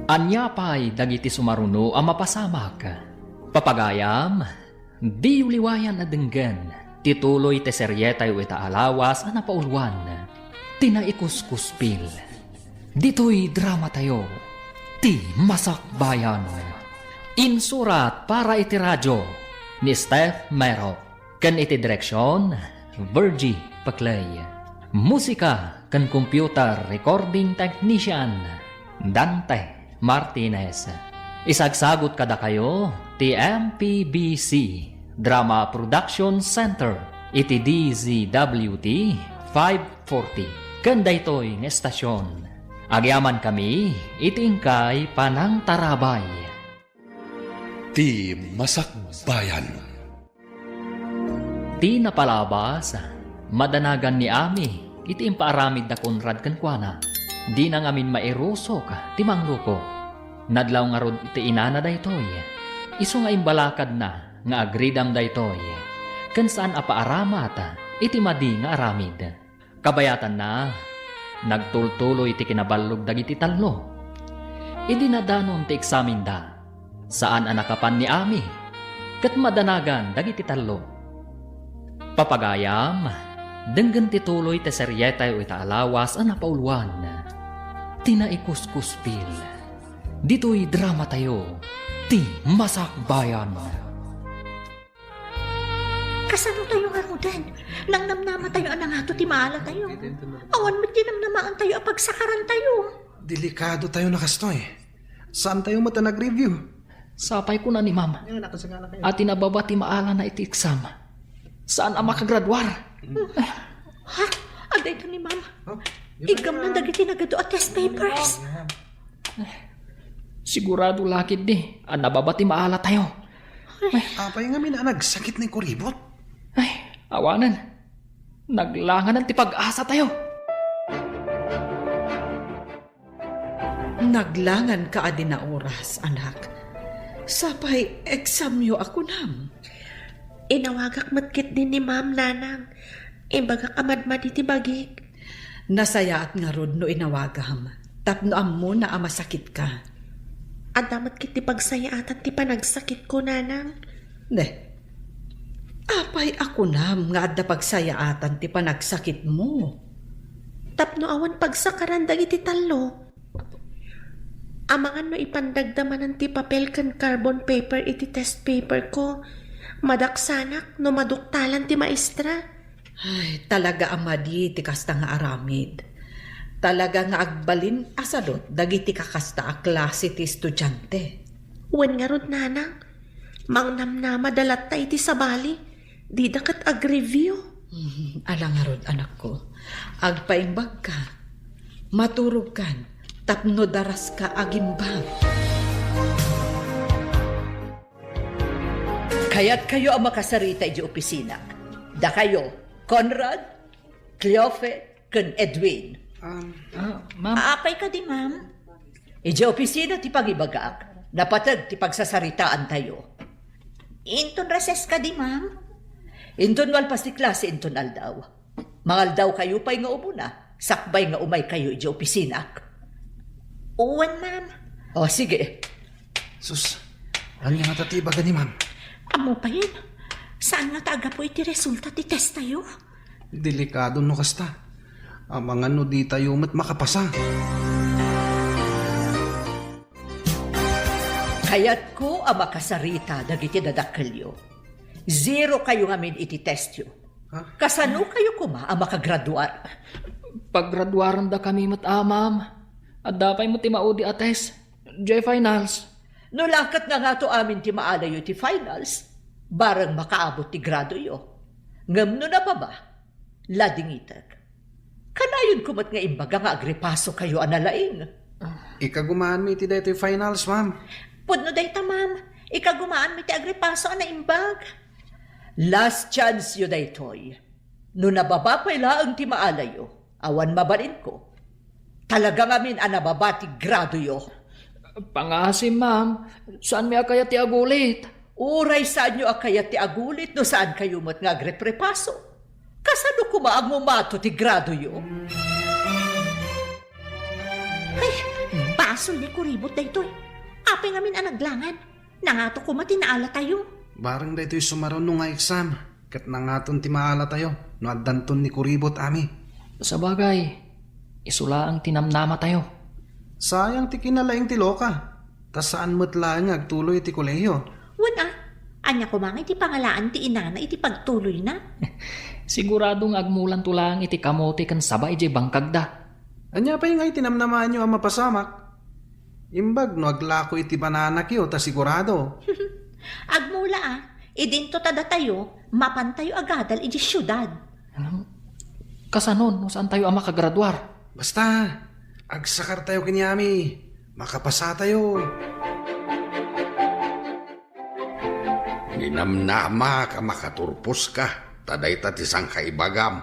Anya pa'y dagiti sumaruno ang mapasamak. Papagayam, di uliwayan na denggan. Tituloy te seryetay ita alawas ang napaulwan. Tinaikuskuspil. Dito'y drama tayo, ti Masakbayan. Insurat para iti radyo ni Steph Mero. Kan iti direksyon, Virgie Paclay. Musika kan computer recording technician, Dante Martinez. Isagsagot kada kayo, ti MPBC Drama Production Center, iti DZWT 540. Kanda ito'y ng estasyon. Agyaman kami, itingkay panang tarabay. Ti Masakbayan. Di napalabas, madanagan ni Ami, iti impaaramid na Conrad kankwana. Di na ngamin mairusok, ti mangluko. Nadlaw nga rod iti inana daytoy. Isu nga imbalakad na, nga agridam daytoy. Kan saan apaaramata, iti madi nga aramid. Kabayatan na, nagtultuloy iti kinabalog dagiti talno. Idinadanon ti eksamin da, saan anakapan ni Ami, kat madanagan dagiti tallo. Papagayam, denggan ti tuloy ti seryetay o itaalawas ang napauluan. Tinaikuskuspil. Dito'y drama tayo, ti Masakbayan. Kasano tayo nga rudan? Nang namnama tayo anang ato ti maala tayo. Awan mo't dinamnamaan tayo apag sakaran tayo. Delikado tayo na kastoy. Saan tayo mata nag-review? Sapay ko na ni Mama. At tinababa ti maala na iti exam. Saan ang makagradwar? Ha? Aday ito ni Mama. Igam na dagiti nagado at test papers. Sigurado lakid di. Ang nababa ti maala tayo. Apay nga minanag, sakit ni kuribot. Ay, awanan. Naglangan ng tipag-asa tayo. Naglangan ka adi na oras, anak. Sapay, exam yo ako nam. Inawagak matkit din ni Ma'am Nanang. Imbagak amadmad iti bagik. Nasayaat nga rod no inawagam. Tapno ammo na amasakit ka. At damat kiti pagsayaatan ti panagsakit ko, Nanang. Ne, apay ako nam nga adda pagsayaatan ti panagsakit mo. Tapno awan pagsakaran dagiti tallo. Amangan no ipandagdamanan ti papel kan carbon paper iti test paper ko. Madaksanak no maduktalan ti maestra. Ay, talaga amadi ti kasta nga aramid. Talaga nga agbalin asadot dagiti kakasta a klase ti estudyante. Wen nga rod, Nanang. Mangnamnama dalat ta iti sabali. Di dakat ag-review. Alang nga rod, anak ko. Agpaimbag ka. Maturog kan. Tapno daras ka agimbag. Kaya't kayo ang makasarita iti opisina. Da kayo, Conrad, Cleofe, ken Edwin. Ma'am. Aapay ka di, ma'am. Iti opisina ti pagibagak, napatag ti pagsasaritaan tayo. Inton reses ka di, ma'am. Inton walpas ti klase inton aldaw. Mangaldaw kayo pa'y nga umuna, sakbay nga umay kayo iti opisina. Uwan, ma'am. O sige, Sus, ano nga tatibaga ni ma'am? Amo pa yun. Saan nga taga po iti resulta ti test tayo? Delikado no kasta. Amangan no di tayo mat makapasa. kaya't ko ang makasarita dagiti dadakelyo. 0 kayo ngamin iti test yo. Kasano kayo kuma ang makagraduar? Paggraduaran da kami matamam. At dapay mo ti maudi ates. J finals. No lakat nga to amin ti maalayo ti finals, barang makaabot ti grado yo. Ngam no na pa ba? Ladingitag. Kanayon kumat nga imbaga nga agripaso kayo analaing. Ikagumaan mi ti dito finals, ma'am. Pudno dayta, ma'am. Ikagumaan mi ti agripaso na imbag. Last chance yo daytoy. No nababa pa ilaang ti maalayo, awan mabalin ko. Talaga ngamin ang nababa ti grado yo. Pangasim, ma'am. Saan may akaya ti agulit? Uray saan nyo akayat ti agulit no saan kayo mat nga agreprepaso. Kasano kumaang mumato ti grado yo? Ay, basol ni kuribot daytoy. Apay ngamin ang naglangan. Nangato ko matinaala tayo. Barang dito sumaron nung nga exam. Kat nangaton ti maala tayo. No addanton ni kuribot ami. Sa bagay, isula ang tinamnama tayo. Sayang ti kinalaing ti loka. Tas saan mo't lang agtuloy ti kolehiyo. Wala. Anya ko mga iti pangalaan ti inana iti pagtuloy na. Siguradong agmulan tulang iti kamote kan sabay iti bangkag da. Anya pa yung ay tinamnaman nyo ang mapasamak. Imbag no aglako iti bananak yo ta sigurado. Agmula idinto tada tayo, mapantayo agadal iti syudad. Kasanon, no saan tayo ang makagraduar? Basta, agsakar tayo kinyami. Makapasa tayo. Ginamnama ka makaturpos ka. Taday tisang kaibagam.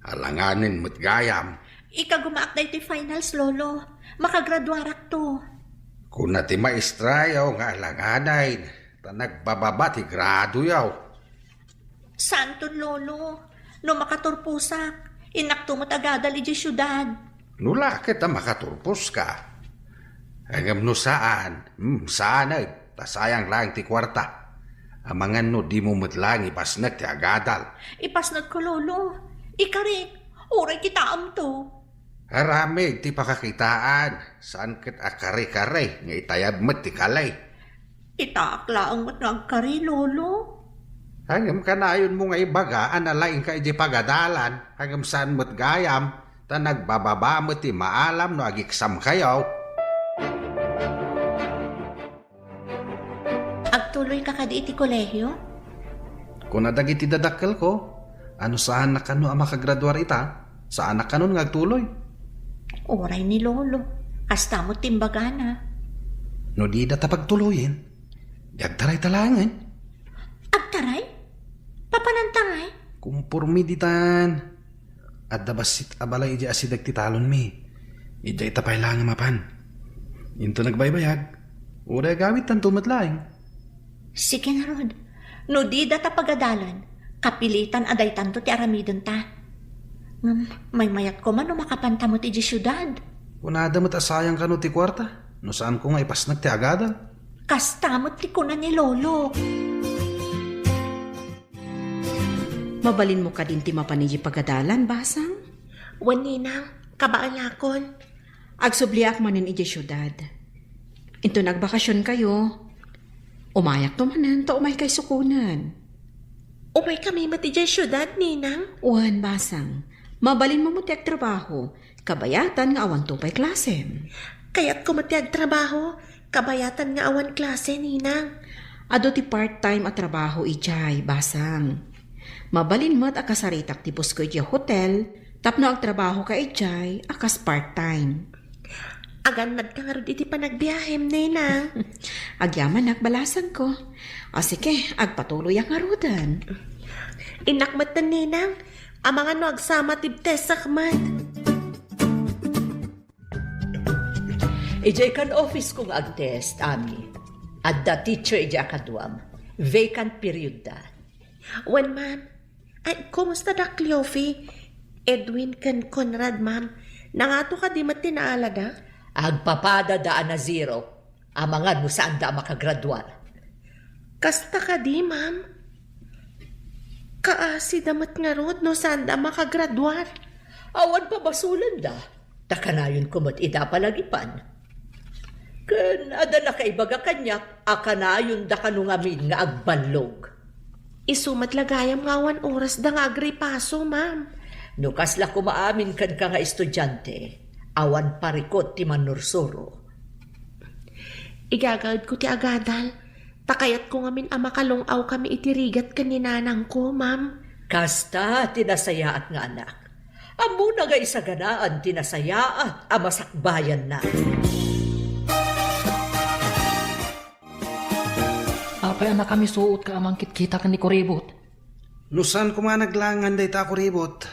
Alanganin mo't gayam. Ika gumaak na iti finals, lolo. Makagraduarak to. Kung na ti maestra yaw nga alanganay. Ta nagbababa ti grado yaw. Santo lolo. No makaturpusak. Inaktumot agadal iti syudad. Nula kita makaturpos ka. Hanggang no saan? Saan tasayang lang ti kwarta. Amangan no di mo matlang ipasnag ti agadal. Ipasnag ko, lolo. Ikarik. Oray kitaam to. Harami ti pakakitaan. Saan kit akari-kari nga itayad mo't ti kalay. Itakla ang matnagkari, lolo. Hanggang kanayon mo nga ibaga, analaing ka iti pagadalan. Hanggang saan mo't gayam, ta nagbababa mo't ti maalam no agiksam kayaw. Agtuloy ka kadi iti kolehyo? Kung nadag iti dadakkel ko, ano saan na kano ang makagraduar ita? Saan na kanon nga agtuloy? Oray ni lolo. Kasta mo timbaga na. No di data pagtuloyin, yagtaray talangan. Agtaray? Papanantangay? Kumpurmi ditan. At dabasit abalay iti asidag ti talon mi. Ija itapay lang mapan. Into nagbaybayag. Uray gawit tan tumatlaing. Sige na, Rod. No di data pagadalan, kapilitan aday tanto ti aramidon ta. May mayat ko man no makapantamot iti syudad. Kunada mo't asayang kano ti kwarta. No saan ko nga ipasnag ti agada. Kastamot ti kunan ni lolo. Mabalin mo ka din ti mapanigi pagadalan, basang? Waninang, kabaalakon. Agsubliak manin iti syudad. Ito nagbakasyon kayo. Umayak to manan, ta umay kay sukunan. Umay kami mati dyan syudad, ninang. Uwan, basang. Mabalin mo ti trabaho. Kabayatan nga awan tupay klase. Kaya't kumatiag trabaho, kabayatan nga awan klase, ninang. Ado ti part-time at trabaho ijay, basang. Mabalin mo't akasaritak ti pusko ijay hotel, tapno ang trabaho ka ijay, akas part-time. Aganad ka nga rin iti panagbiyahem, ninang. Agyaman balasan ko. O sige, agpatuloy ang arudan. Inakmat na, ninang. Amang ano agsama tibtes sakmat. Ijay kan office kong agtest, Ami. At the teacher ijay akadwam. Vacant period da. Wan, ma'am. Ay, kumusta da, Cleophie? Edwin kan Conrad, ma'am. Nangato ka di matinaala da? Agpapada daan na 0. Amangan mo saan da makagraduar. Kasta ka di, ma'am. Kaasi damat nga rod no saan da makagraduar. Awan pa basulan da. Takanayon kumot ida palagipan. Kan ada na kaibaga kanyak, akanayon da kanungamin nga agbalog. Isumat lagayam nga awan oras da nga agripaso, ma'am. No kasla kumaamin kan ka nga estudyante, awan parikot ti manursuro. Igagawid ko ti agadal. Takayat ko ngamin makalungaw kami itirigat kaninanang ko, ma'am. Kasta tinasayaat nga anak. Amo na nga isaganaan tinasayaat amasakbayan na. Apay anak kami suot ka amang kita ka ni Kuribot. Nusan ko nga naglangan day ta Kuribot.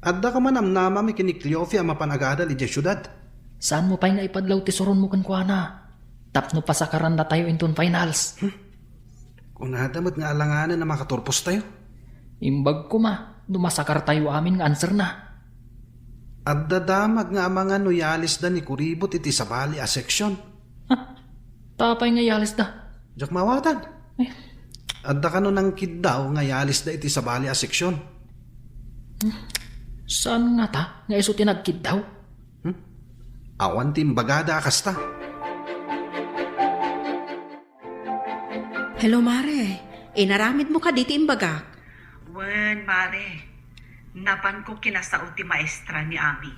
Adda ka man amnama mi kini Cleophie ang mapanagadal ijay syudad. Saan mo pa'y nga ipadlaw ti suron mo kan kuana? Tapno pasakaran na tayo inton finals. Kung nadamot nga alanganan na makaturpos tayo. Imbag ko ma, dumasakar tayo amin nga answer na. At dadamag nga mga nuyalis da ni Kuribot iti sabali a seksyon. Tapay nga yalis da. Diyak mawatan. At da kano nang kiddaw nga yalis da iti sabali a seksyon. Saan nga ta? Nga iso tinagkid daw? Awan timbagada kasta. Hello, Mare. Inaramid mo ka dito imbagak. Wen, mare. Napan ko kinasaot ti maestra ni Ami.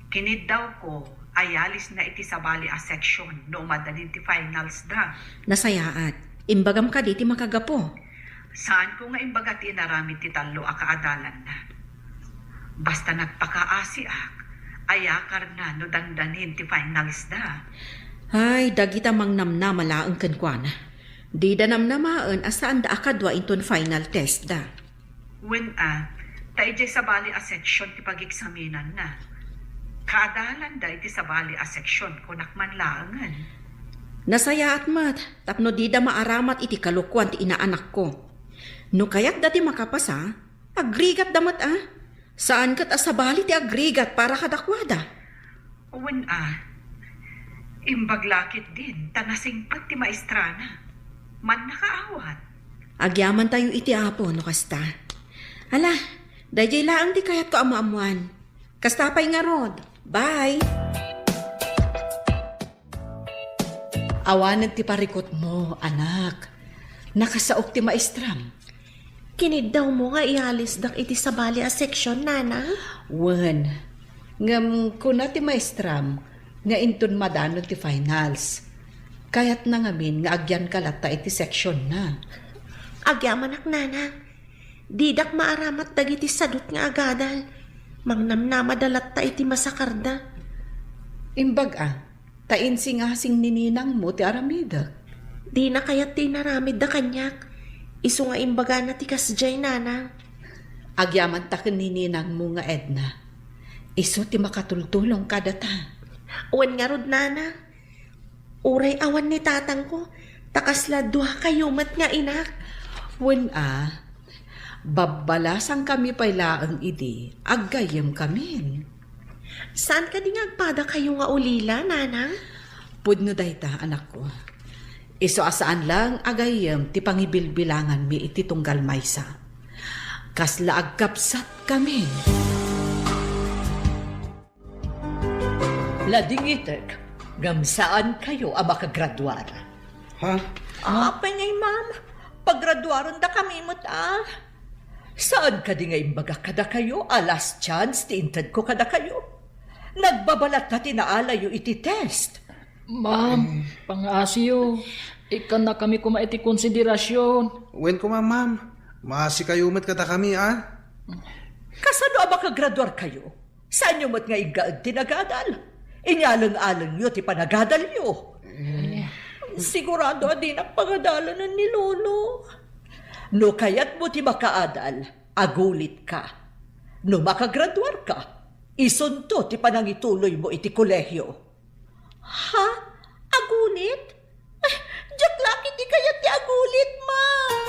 Kinid daw ko, ayalis na iti sabali a section no madalin ti finals da. Nasayaat. Imbagam ka dito makagapo. Saan ko nga imbaga ti naramid ti talo a kaadalan na. Basta nagpakaasi ak, ayakar na no dandanin ti finals da. Ay, dagita mang namnamalaang kankwana. Di da namnamaan asaan da akadwa inton final test da. Wen tayo sabali a section ti pag-eksaminan na. Kaadalan da iti sabali a section kunak man laangan. Nasayaat mat, tapno di da maaramat iti kalukwan ti inaanak ko. No kayat dati makapasa, agrigat damat Saan kat asabali ti agrigat para kadakwada? Wen imbaglakit din, tanasing pati maestrana. Man nakaawat. Agyaman tayo iti apo, no kasta. Hala, dayjay laang di kayat ko amaamuan. Kasta pa'y nga rod. Bye! Awanan ti parikot mo, anak. Nakasaok ti maestram. Kinid daw mo nga ialis dak iti sabali a section, nana. Wen, ngam kuna ti maestram, nga inton madano ti finals. Kayat na ngamin nga agyan kalata iti section na. Agyaman ak, nana. Didak maaramat dagiti sadot nga agadal. Mangnamnamadalat ta iti masakarda. Imbag tainsingasing nininang mo ti aramida. Di na kayat ti naramid da kanyak. Isu nga imbaga na ti kasjay, nana. Agyaman ta nininang mo nga Edna. Isu ti makatultulong kada ta. Uwan nga rod, nana. Uray awan ni tatang ko. Takasla duha kayo mat nga inak. Wen babalasang kami pailaang idi, aggayem kami. Saan ka di ngagpada kayo nga ulila, nana? Pudno dayta, anak ko. Iso asaan lang agayem ti pangibilbilangan mi iti tunggal maysa. Kasla agkapsat kami. Ladingitek, ngam saan kayo ang makagraduar? Ha? Apay ngay, ma'am. Paggraduaron da kami mo't Saan ka di ngay imbaga kada kayo? Last chance, tiintad ko kada kayo. Nagbabalat na tinaalayo iti test. Ma'am, pang-asiyo. Ikan na kami kuma iti konsiderasyon. Wen ko ma'am. Maasi kayo umat kada kami Kasano ang makagraduar kayo? Saan nyo mo't nga igaad tinagadal? Inyalang-alang nyo ti panagadal nyo. Sigurado di na pangadalan ni Lolo. No kayat mo ti makaadal, agulit ka. No makagraduar ka, isunto ti panangituloy mo iti kolehyo. Ha? Agulit? Diyak laki di kayat ti agulit, ma'am.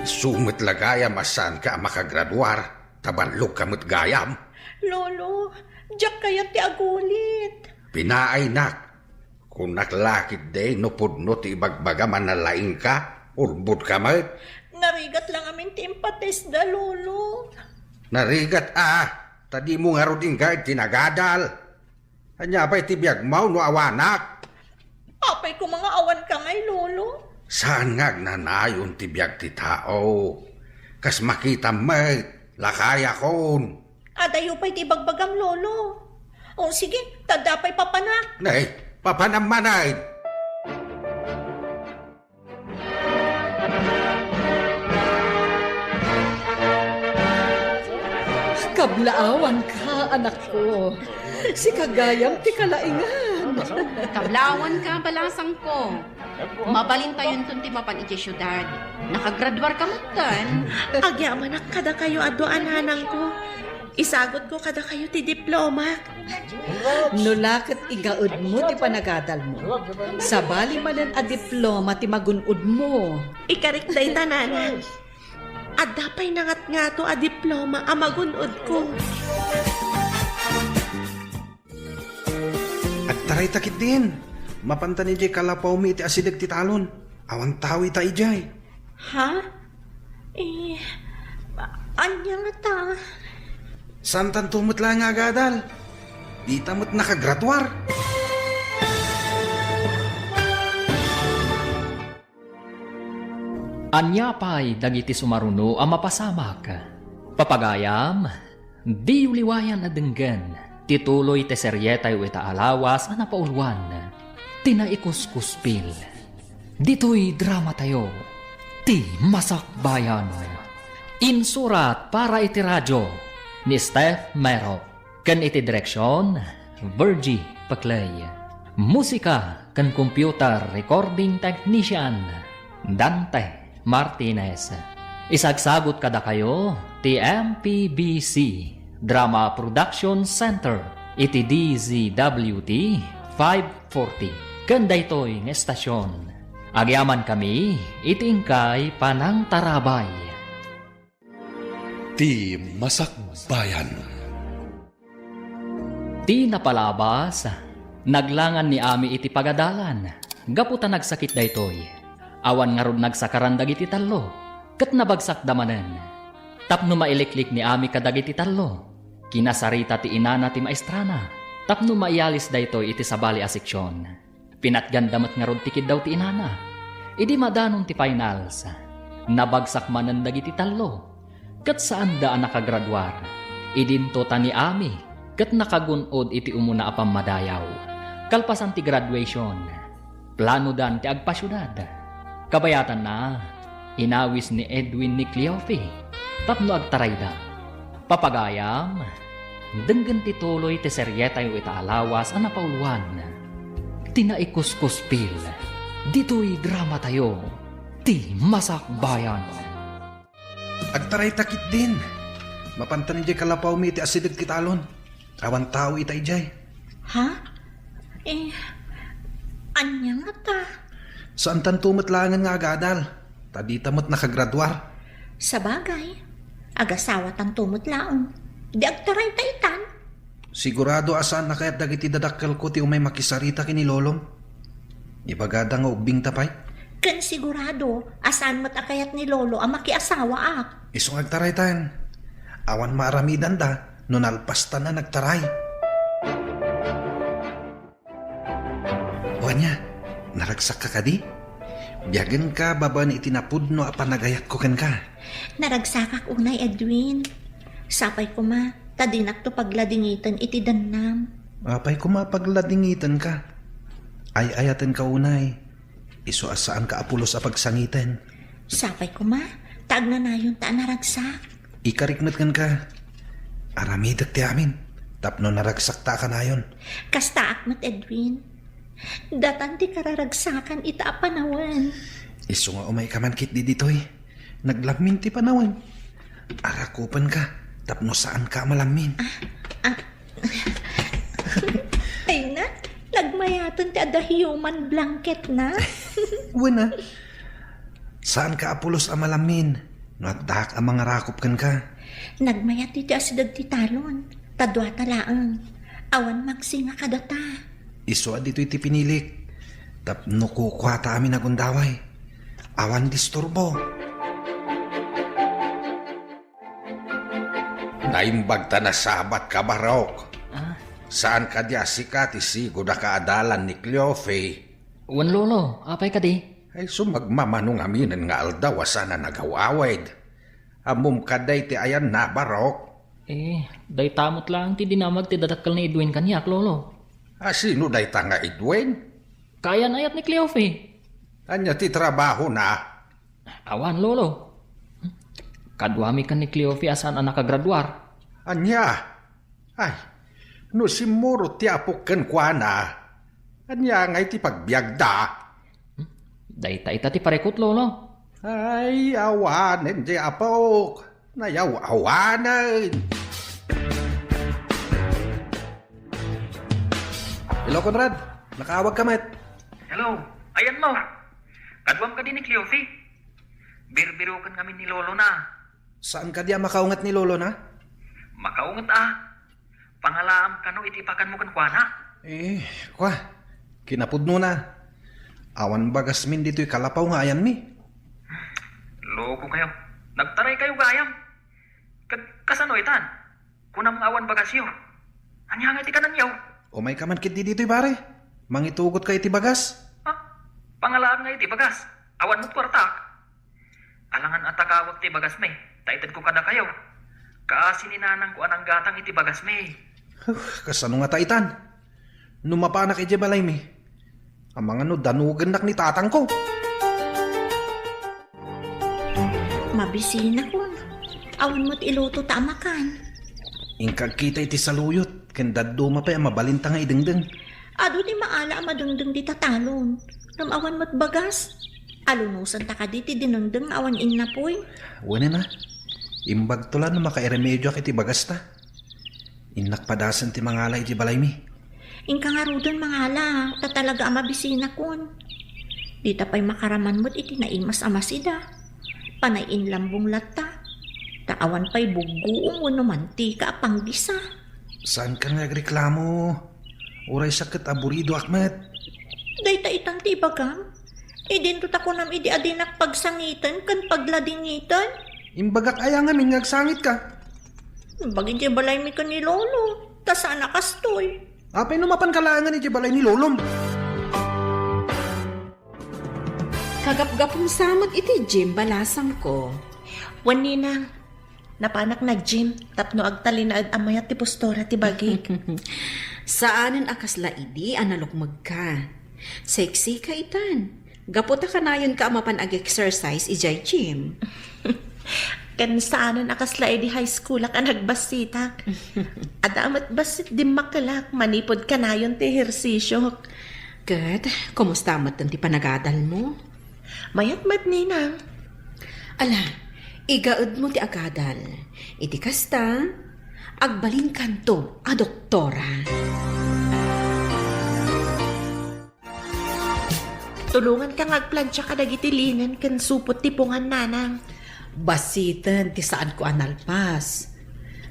Sumit lagaya masan ka makagraduar. Tabanlog kamot gayam. Lolo, diyak kayat ti agulit. Pinaay nak. Kung naklakit day, no pudno ti ibagbaga manalaing ka, urbod ka mat. Narigat lang amin ti impates da, Lolo. Narigat tadi mo nga roding ka tinagadal. Anya pa iti biyag mau no awanak. Apay ko mga awan ka ngay, Lolo. Saan nga nanayon ti biyag ti tao? Kas makita mat, lakaya kon. Adayo pa'y ti bagbagam, Lolo. O sige, tadapay papanak. Nay, papanamanay. Kablaawan ka, anak ko. Si kagayam ti kalaingan. Kablawan ka, balasang ko. Mabalin tayo nun ti papan iti syudad. Nakagraduar ka matan. Agyaman ak kada kayo ado ananang ko. Isagot ko kada kayo ti diploma. Nulakit igaud mo ti panagadal mo. Sabali manan a diploma ti magunod mo. Ikarik day tananan. Adapay nangat nga to a diploma a magunod ko. At taray takit din. Mapanta ni Jay kalapaw mi iti asidag ti talon. Awan tawi ta ijay. Ha? Anya nga ta? Santan tumot lang nga agadal. Di tamot nakagraduar. Anya pa'y dagiti sumaruno ang mapasamak. Papagayam, di uliwayan na denggan, tituloy te seryetay o itaalawas ang napaulwan. Tinaikuskuspil. Dito'y drama tayo. Ti Masakbayan. Insurat para iti radyo ni Steph Mero. Kan iti direksyon, Virgie Paclay. Musika kan computer recording technician, Dante Martinez. Isagsagot kada kayo ti MPBC Drama Production Center iti DZWT 540 kanda ito'y ng estasyon. Agyaman kami itingkay panang tarabay. Ti Masakbayan. Ti napalabas, naglangan ni Ami iti pagadalan. Gaputa nagsakit da ito'y. Awan nga rod nagsakaran dagiti tallo, kat nabagsak damanen. Tapno mailiklik ni Ami kadagiti tallo, kinasarita ti inana ti maestrana. Tapno maialis da ito iti sabali a seksyon. Pinatgandamat nga rod tikid daw ti inana. Idi madanong ti finals, nabagsak manen dagiti tallo, kat saan daan nakagraduar. Idinto ta ni Ami, kat nakagunod iti umuna apam madayaw. Kalpasan ti graduation, plano dan ti agpasyudad. Kabayatan na, inawis ni Edwin ni Cleofe, tapno agtarayda. Papagayam, denggan tituloy ti seryetay o itaalawas ang napauluan. Tinaikuskuspil, dito'y drama tayo, ti Masakbayan. Agtaray takit din. Mapantan jay kalapaw mi iti asidag kitalon. Awan tao itay jay. Ha? Anya nga ta? Saan tan tumatlangan nga agadal? Tadi tamot nakagraduar. Sa bagay, agasawa tang tumutlaon. Di agtaray taitan. Sigurado asaan na kaya't dagiti dadakkel ko ti umay makisarita kini lolong. Ibagada nga ubing tapay. Kan sigurado, asan mo't akayat ni Lolo ang makiasawa ak. Isong agtaray tan. Awan maaramidan da, no nalpasta na nagtaray. Wanya, naragsak ka kadi? Biyagan ka baba ni itinapudno a panagayat ko kan ka. Naragsakak unay, Edwin. Sapay ko ma, tadinak to pagladingitan iti danam. Apay kumapagladingitan ka. Ay ayatan ka unay. Iso asaan ka apulos a pagsangitan. Sapay ko ma, taag na nayon ta naragsak. Ikarikmat kan ka. Aramidak ti amin. Tapno naragsak ta ka nayon. Kasta akmat, Edwin. Datan di kararagsakan ita panawan. Iso nga umay ka man kit di ditoy. Naglamin ti panawan. Arakupan ka. Tapno saan ka malamin. Ay na, nagmayatan ti ada human blanket na. Wala. Saan ka apulos a malamin? No at dahak ang mga rakop kan ka. Nagmayat ti asidag ti talon. Tadwa talaang. Awan magsinga kadata. Iso at dito'y ti pinilik. Tapno kukwata amin agundaway. Awan disturbo. Naimbag ta na sabat ka barok. Saan ka di asikat isigo na kaadalan ni Cleofe? Wan lolo, apay ka di? Ay sumagmamanong aminan nga aldaw sana nagawawid. Amum kaday ti ayan na barok. Day tamot lang ti dinamag ti dadakkel ni Edwin kanyak, lolo. Sino day ta nga Edwin? Kaya na ayat ni Cleofe. Anya ti trabaho na. Awan, lolo. Kadwami kan ni Cleofe asan ang nakagraduar. Anya? Ay, no si Moro ti apok ken kuana. Anya ngay ti pagbiagda. Dayta ita ti parekot, lolo. Ay, awanen di apok. Nayaw awanen. Hello, Conrad. Nakaawag ka, Matt. Hello. Ayan mo. Kadwam ka din ni Cleofe. Birbirukan kami ni Lolo na. Saan ka diya makaungat ni Lolo na? Makaungat Pangalaam kano itipakan mo kan kuana. Kwa. Kinapudno na. Awan bagas min dito'y kalapaw nga ayan mi. Loko kayo. Nagtaray kayo gayam. Kasano itan? Kunam awan bagasyo. Anya nga iti kanan yaw. O may kaman kit di dito'y pare. Mangitugot ka iti bagas. Ha? Pangalaan nga iti bagas. Awan mo't kwarta. Alangan atakawag ti bagas me. Taitad ko kada kayo. Kaasi ni nanang ko anang gatang iti bagas me. Kasano nga taitan? Numapanak iti balay mi. Ang mga no danugan nak ni tatang ko. Mabisina ko. Awan mo't iluto tamakan. Ingkag kita iti saluyot. Kendaduma pa mabalinta nga idengdeng. Ado di maala madengdeng di tatalon. Namawan mo't bagas. Alunusan ta ka di ti dinengdeng awan innapoy. Wala na. Imbag tula no makairemedyo ak iti bagas ta. Inakpadasan ti mangala iti balay mi. Ingka nga rudon mangala. Ta talaga amabisina kon. Di tapay makaraman mo't iti naimas amasida. Panayin lambong lata. Taawan pa'y buguong wano mantika apang bisa. Saan ka nagreklamo? Uray sakit aburido akmet. Dayta itang tibagam. Idin ta ko nam idi adinak pagsangitan kan pagladingitan. Imbagak aya nga mingagsangit ka. Bagin di balay mi ka ni Lolo. Ta sana kastoy. Apay numapan kalangan iti balay ni Lolom. Kagap-gapong samot iti Jim balasang ko. Wan ninang. Napanak na Jim. Tapno agtalinaad amayat ti postora ti bagik. Saanen akasla idi analukmag ka. Sexy ka itan. Gaputa ka na yun ka amapan ag-exercise ijay Jim. Kan saanan akasla di high school ak nagbasita. Adamat basit di makalak. Manipod ka na yun ti ehersisyo. Kat, kumusta mat ti panagadal mo? Mayat-mat ninang. Ala, igaud mo ti agadal. Iti kasta, agbalin kanto a doktora. Tulungan kang agplansya ka dagiti linen kan supot tipungan nanang. Basitan ti saan ko analpas.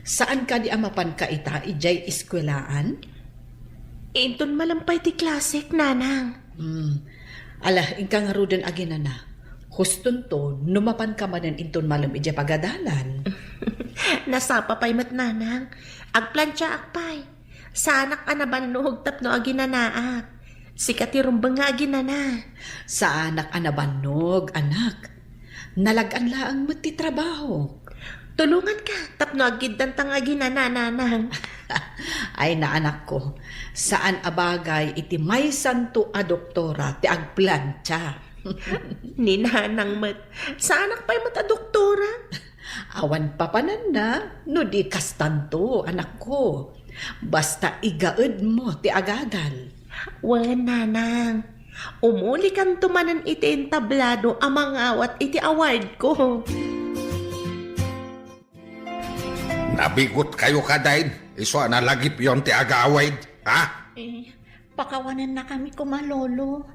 Saan ka di amapan ka ita ijay eskwelaan? Inton malampay ti klasik nanang. Ala, ingka nga rudan agina na. Huston to, numapan ka manan inton malam ijay pagadalan. Nasapa pa'y mat nanang. Agplansya akpay. Sanak anabanuhog tapno aginanaak. Sikati rumbang nga aginana. Sa anak anabanog, anak. Nalagan laang ti trabaho. Tulungan ka. Tapno agiddan tang aginana nanang. Ay na anak ko, saan abagay iti may santo a doktora ti agplansya. Ni nanang mat. Sanak pa'y mat a doktora. Awan papanan na, no di kastanto, anak ko. Basta igaed mo ti agadal. Wan nanang. Umuli kan tumanan iti entablado amang awat iti award ko. Nabigot kayo kadain. Iso na lagip yon ti agawaid. Ha? Pakawanan na kami kumalolo.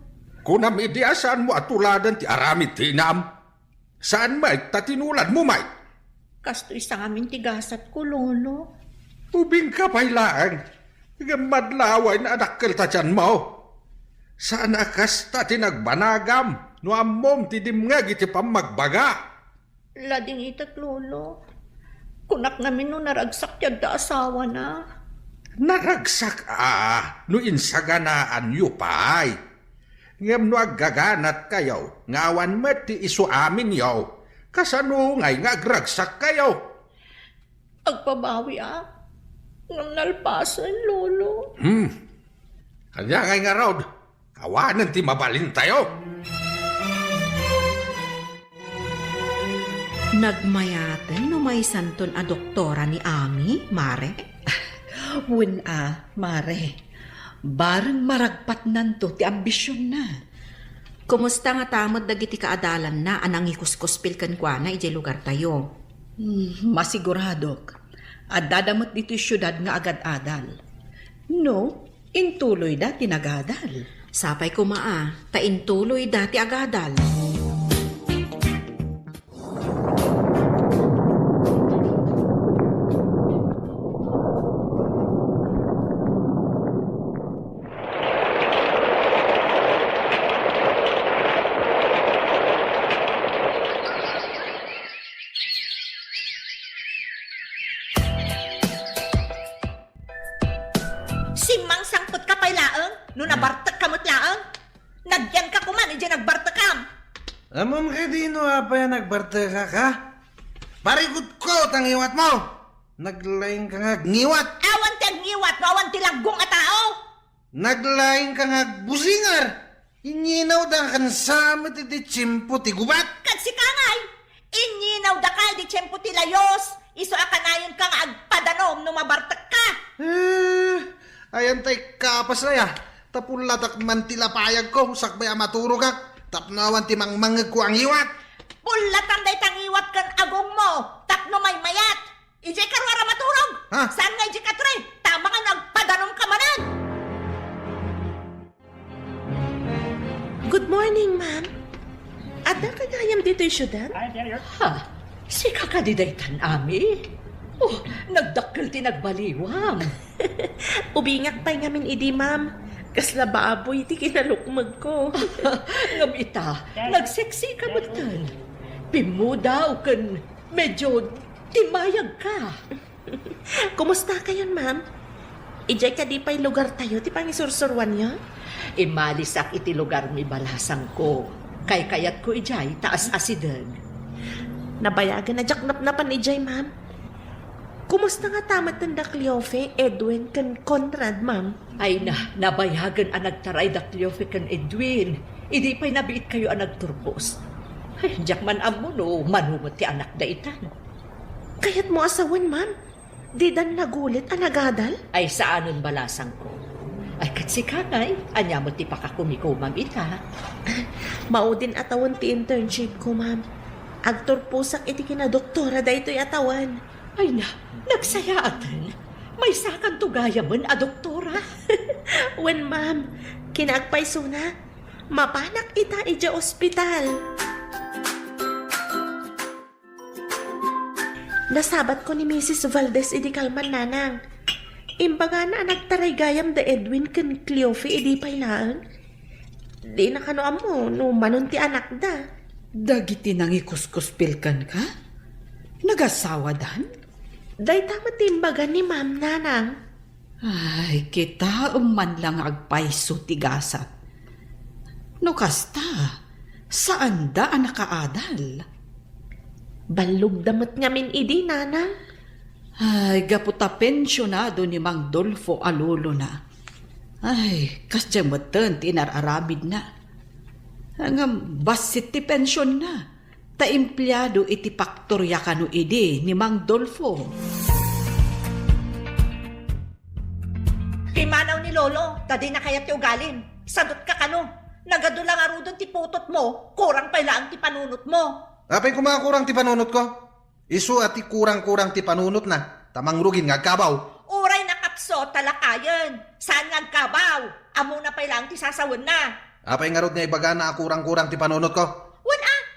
Kunam idiasan mo at tuladan ti aramid tinam. Saan may tatinulad mo may? Kasto isa amin tigasat ko, Lolo. Ubing ka pailaan. Madlaway na adakkel ta dyan mo. Saan akas ta tinagbanagam? No ammom ti dimngag iti pamagbaga. Lading itat, Lolo. Kunak namin no naragsak yag da asawa na. Naragsak no insaganaan yu pay. Ngem no aggaganat kayo, ngawan met ti isu amin yaw. Kasano ngay nga agragsak kayo. Agpabawi ng nalpasan, Lolo. Kanya ngay nga raw, kawanan ti mabalin tayo. Nagmayaten no may santon a doktora ni Ami, Mare? Mare. Barang maragpat nanto ti ambisyon na. Kumusta nga tamad dagiti kaadalan na anang ikuskuspil kan kwa na ijay lugar tayo? Masiguradok. At dadamot dito syudad nga agad-adal. No, intuloy da tinagadal. Sapay kumaa, taintuloy dati agadal. No nabartak ka mo't laang? Nagyan ka kuman, iti nagbartakam. Amom ka di no apa yan nagbarte ka? Parikot ko tangiwat mo! Naglaing ka nga ngiwat! Awan ti agngiwat, no awan ti laggong a tao. Naglaing ka nga busingar! Inyinaw da kan samit iti tsimpo ti gubat! Kad si kangay, inyinaw da ka di tiyempo ti layos. Iso akanayon ka nga agpadanom no mabartak ka. Ayan tay kapas na ya. Tapulatak man tilapayag ko, sakbay amaturo kak. Tapnawan ti mangmangag ko ang iwat. Pulatan day tangiwat kan agong mo. Tapno may mayat. Ijay karwara maturog. Ha? Saan nga ijay katre? Tama ka nagpadanom ka manan. Good morning, ma'am. Ada ka gayam dito yung syudad? Ha? Si kakadidaytan, Ami? Oh, nagdakkel ti nagbaliwam. Ubingak pa'y ngamin idi, ma'am. Kasla baboy ti kinalukmag ko. Ngam ita, nagseksi ka mutan. Pimudaw kan medyo timayag ka. Kumusta kayon, ma'am? Ijay ka di pa'y lugar tayo, ti pangisursurwan niyo? Imalisak iti lugar mi balasang ko. Kay kayat ko ijay, taas asidag. Nabayagan na jaknap-napan ijay, ma'am. Kumusta nga tamat ng Cleofe, Edwin, kan Conrad, ma'am? Ay nabayagan ang nagtaray da Cleofe kan Edwin. Idi pa'y nabiit kayo ang nagturbos. Ay, jak man amo no, manumot ti anak da itan. Kayat mo asawan, ma'am? Di dan nagulit ang nagadal? Ay saanon balasang ko. Ay katsi kangay, anya mo ti pakakumiko, ma'am ita. Maudin atawan ti internship ko, ma'am. Agturpusak iti kina doktora da ito'y atawan. Ay nagsayaatan. May sakan tugaya man a doktora. When, ma'am, kinaagpay suna, mapanak ita ija ospital. Nasabat ko ni Mrs. Valdez idi kalman nanang. Imbaga na nagtaray gayam da Edwin kan Cleofe idi pailaan. Di na kanoam mo no manon ti anak da. Dagiti nang ikuskuspilkan ka? Nagasawa dan? Day tama ti imbaga ni ma'am nanang. Ay, kita man lang agpaiso tigasat. No kasta, saan da ang nakaadal? Balog damot ngamin idi nanang. Ay, gaputa pensyonado ni Mang Dolfo Alulo na. Ay, kasyamutan tinararamid na. Ang basit ti pensyon na. Ta empleyado iti paktorya kanu idi ni Mang Dolfo. Kimanaw ni Lolo, tadi na kayat ti ugalin. Sadot ka kano. Nagadulang arudon ti putot mo, kurang pailaan ti panunot mo. Apay kumakurang ti panunot ko? Isu ati kurang-kurang ti panunot na. Tamang rugin nga kabaw. Uray na kapso, talakayan. Saan nga kabaw? Amo na pailaan ti sasawan na. Apay nga rod nga ibaga na kurang-kurang ti panunot ko?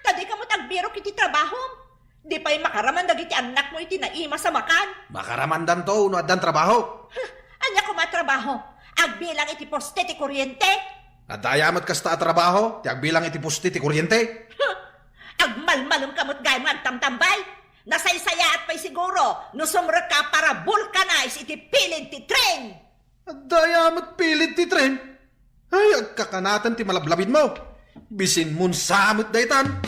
Tadi ka mo tagbiro kiti trabaho. Di pa'y makaraman dagiti anak mo iti naima sa makan. Makaramandan to, no adan trabaho. Anya ko matrabaho. Agbilang iti poste ti kuryente. Adayamat kasta a trabaho, ti agbilang iti pusti ti kuryente. Agmalmalong kamot gay mo agtamtambay. Nasaysaya at pa'y siguro no sumrek ka para vulcanize iti pilid ti tren. Adayamat pilit ti tren. Ay, agkakanatan ti malablabid mo. Bisin mun samot daytan.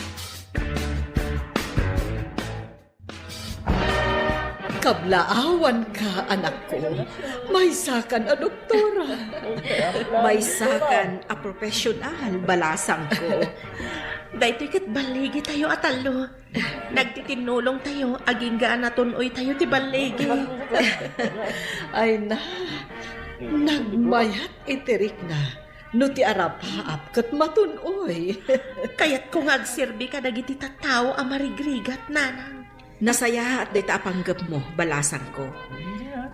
Kablaawan ka, anak ko. May sakan a doktora. May sakan a profesional, balasang ko. Dahil kat baligi tayo atalo. Nagtitinulong tayo, aging gaan na tunoy tayo ti baligi. Ay na, nagmayat itirik na. No ti arapaap kat matunoy. Kaya't kung agserbi ka dagiti tattao a marigrigat nanang. Nasaya at dita apanggap mo, balasang ko.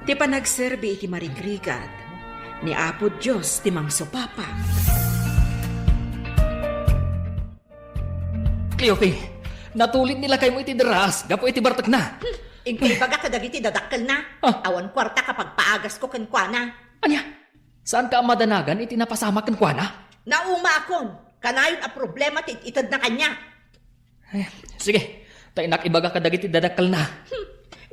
Ti panagserbi iti marigrigat. Ni Apo Diyos ti mangsupapa. Cleofe, natulit nila kay mo iti deras, gapo iti bartak na. Ingkay baga ka dagiti dadakkel na. Awan kwarta kapag paagas ko kenkwana. Anya, saan ka madanagan iti napasama kan kuana? Nauma akon. Kanayon a problema ti itad na kanya. Sige, tainak ibaga ka dagiti dadakkel na.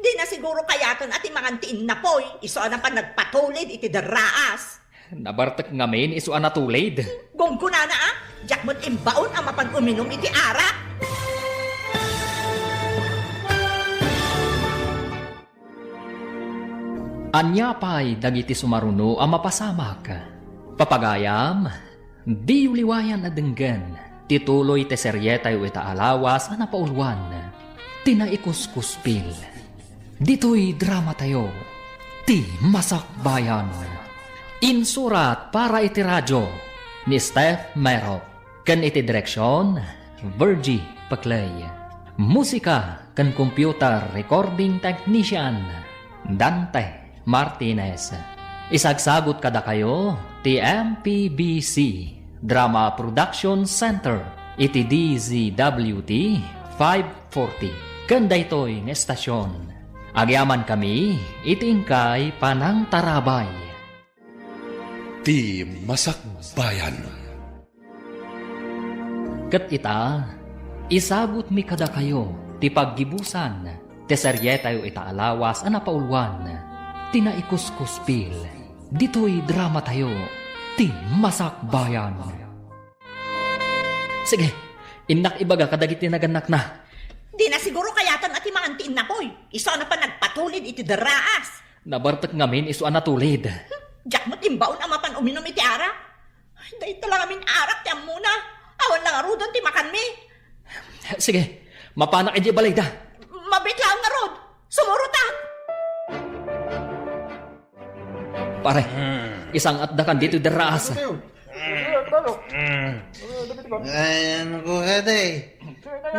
Di na siguro kayaton at imangantiin na poy. Iso na pa nagpatulid iti daraas. Nabartek ngamin isu anatulid. Gungkuna na ah. Diyak mo't imbaon ang mapan uminom iti arak. Anya pa'y dagiti sumaruno ang mapasamak. Papagayam, di uliwayan na denggan. Tituloy te seryetay o itaalawas ang napaulwan. Tinaikuskuspil. Dito'y drama tayo. Ti Masakbayan. Insurat para iti radyo ni Steph Merop. Kan iti direksyon, Virgie Paclay. Musika kan computer recording technician, Dante Martinez. Isagsagot kada kayo, ti MPBC Drama Production Center, iti DZWT 540. Kanda ito'y ng estasyon. Agyaman kami, itingkay panang tarabay. Ti Masakbayan. Kat ita, isagot mi kada kayo, ti paggibusan, ti seryetayo itaalawas ang napaulwan, tinaikuskuspil, dito'y drama tayo, ti Masakbayan. Sige, inak ibaga kadagiti naganak na. Di na siguro kayatan at imantiin na po'y. Isa na pa nagpatulid iti daraas. Nabartek ngamin isu anatulid. Diyak mo't imbaon ang mapan uminom iti arak. Dahil talaga min arak ti muna. Awan lang arudon ti makan mi. Sige, mapanak edi balay da. Mabit lang nga rod. Sumurutan. Pare, isang atdakan dito daraas. Ayan ko ka day.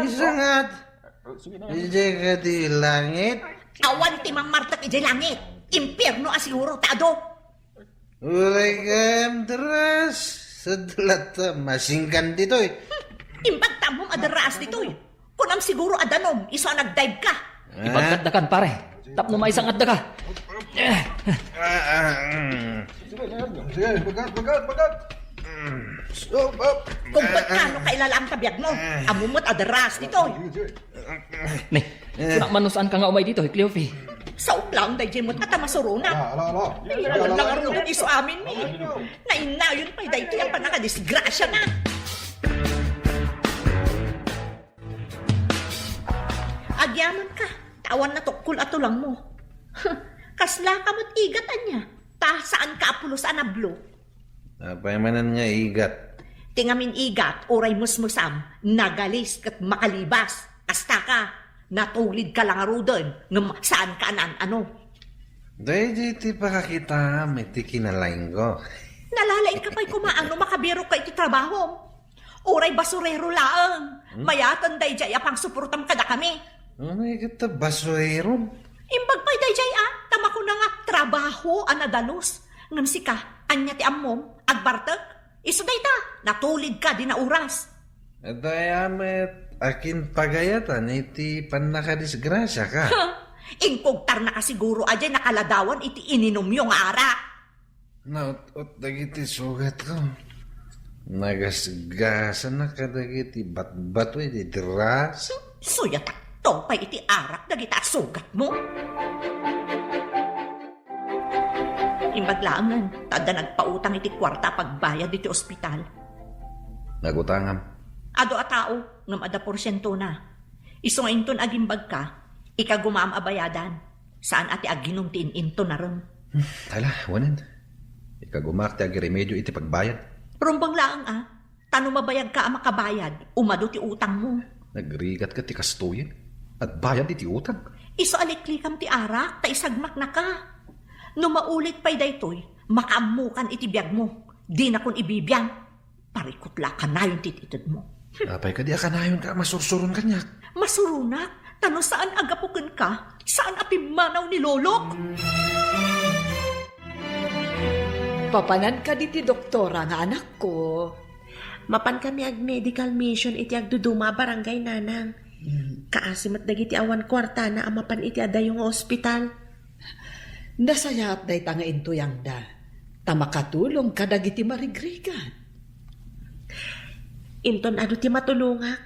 Isangat. Hindi ka di langit. Awan ti mang martak iti langit. Impierno asiguro tado. Ulay ka amdras. Sa dalata masingkan dito eh. Impagtamom adaraas dito'y. Kunam siguro adanom, iso nagdive ka. Ipagkatdakan pare. Tapno may isang atda ka. Kung ba't kano kailala ang tabiyag mo, amumot adaras dito'y. Nih, kunak manusaan ka nga umay dito, Cleofe. Sa uplang dahi mo't at masuruna. Alam lang arunong iso amin mi. Nainayon pa'y dahi ito yung panakadisgrasya na. Agyaman ka, tawan na tukul at tulang mo. Kasla ka mo't igatan niya. Ta saan ka apulos anablo. Apaymanan nga igat. Tingamin igat, oray musmusam, nagalis kat makalibas. Asta ka, natulid ka lang arudon, ngam saan ka anan ano. Dahil di pakakita, may tikinalain ko. Nalalain ka pa'y kumaano makabiro ka iti trabaho. Oray basurero laang. Mayatan day jay apang suportam kada kami. Ano kita basurero? Imbag pa'y day jay tama ko na nga trabaho anadalos. Ngam si ka, anya ti ammom, agbartek. Iso day ta, natulid ka di na oras. At ayamet, akin pagayatan, iti panakadisgrasya ka. Ingkogtar na ka siguro ajay nakaladawan iti ininom yung arak. Naut-ut dagiti sugat ko. Nagasgasan na kadagiti bat-bato iti diras. Suya takto pa iti arak dagita sugat mo. Imbaglaangan, tada nagpautang iti kwarta pagbayad iti ospital. Nagutangam. Ado a tao, ngam ada porsyento na. Iso nga inton agimbag ka, ikagumam abayadan. Saan ati aginom ti inton na rin. Tala, wanan. Ikagumak ti agiremedyo iti pagbayad. Rumbang laang tanong mabayag ka ang makabayad, umado ti utang mo. Nagrigat ka ti kastuyin. At bayad iti utang. Iso aliklikam ti arak, ta isagmak na ka. No maulit pa'y daytoy, makaamukan iti biyag mo. Di na kun ibibiyang. Parikutla ka na yung tititid mo. Apay ka di akanayon ka, masursurun kanyak. Masurunak, tano saan agapukin ka? Saan apimanaw ni Lolok? Papanan ka di ti doktora nga anak ko. Mapan kami ag medical mission iti agduduma barangay nanang. Kaasimat dagiti awan kwarta na amapan iti adayong ospital. Nasayat day tanga intuyang da. Tamakatulong ka dagiti marigrigan. Inton adu ti matulungak.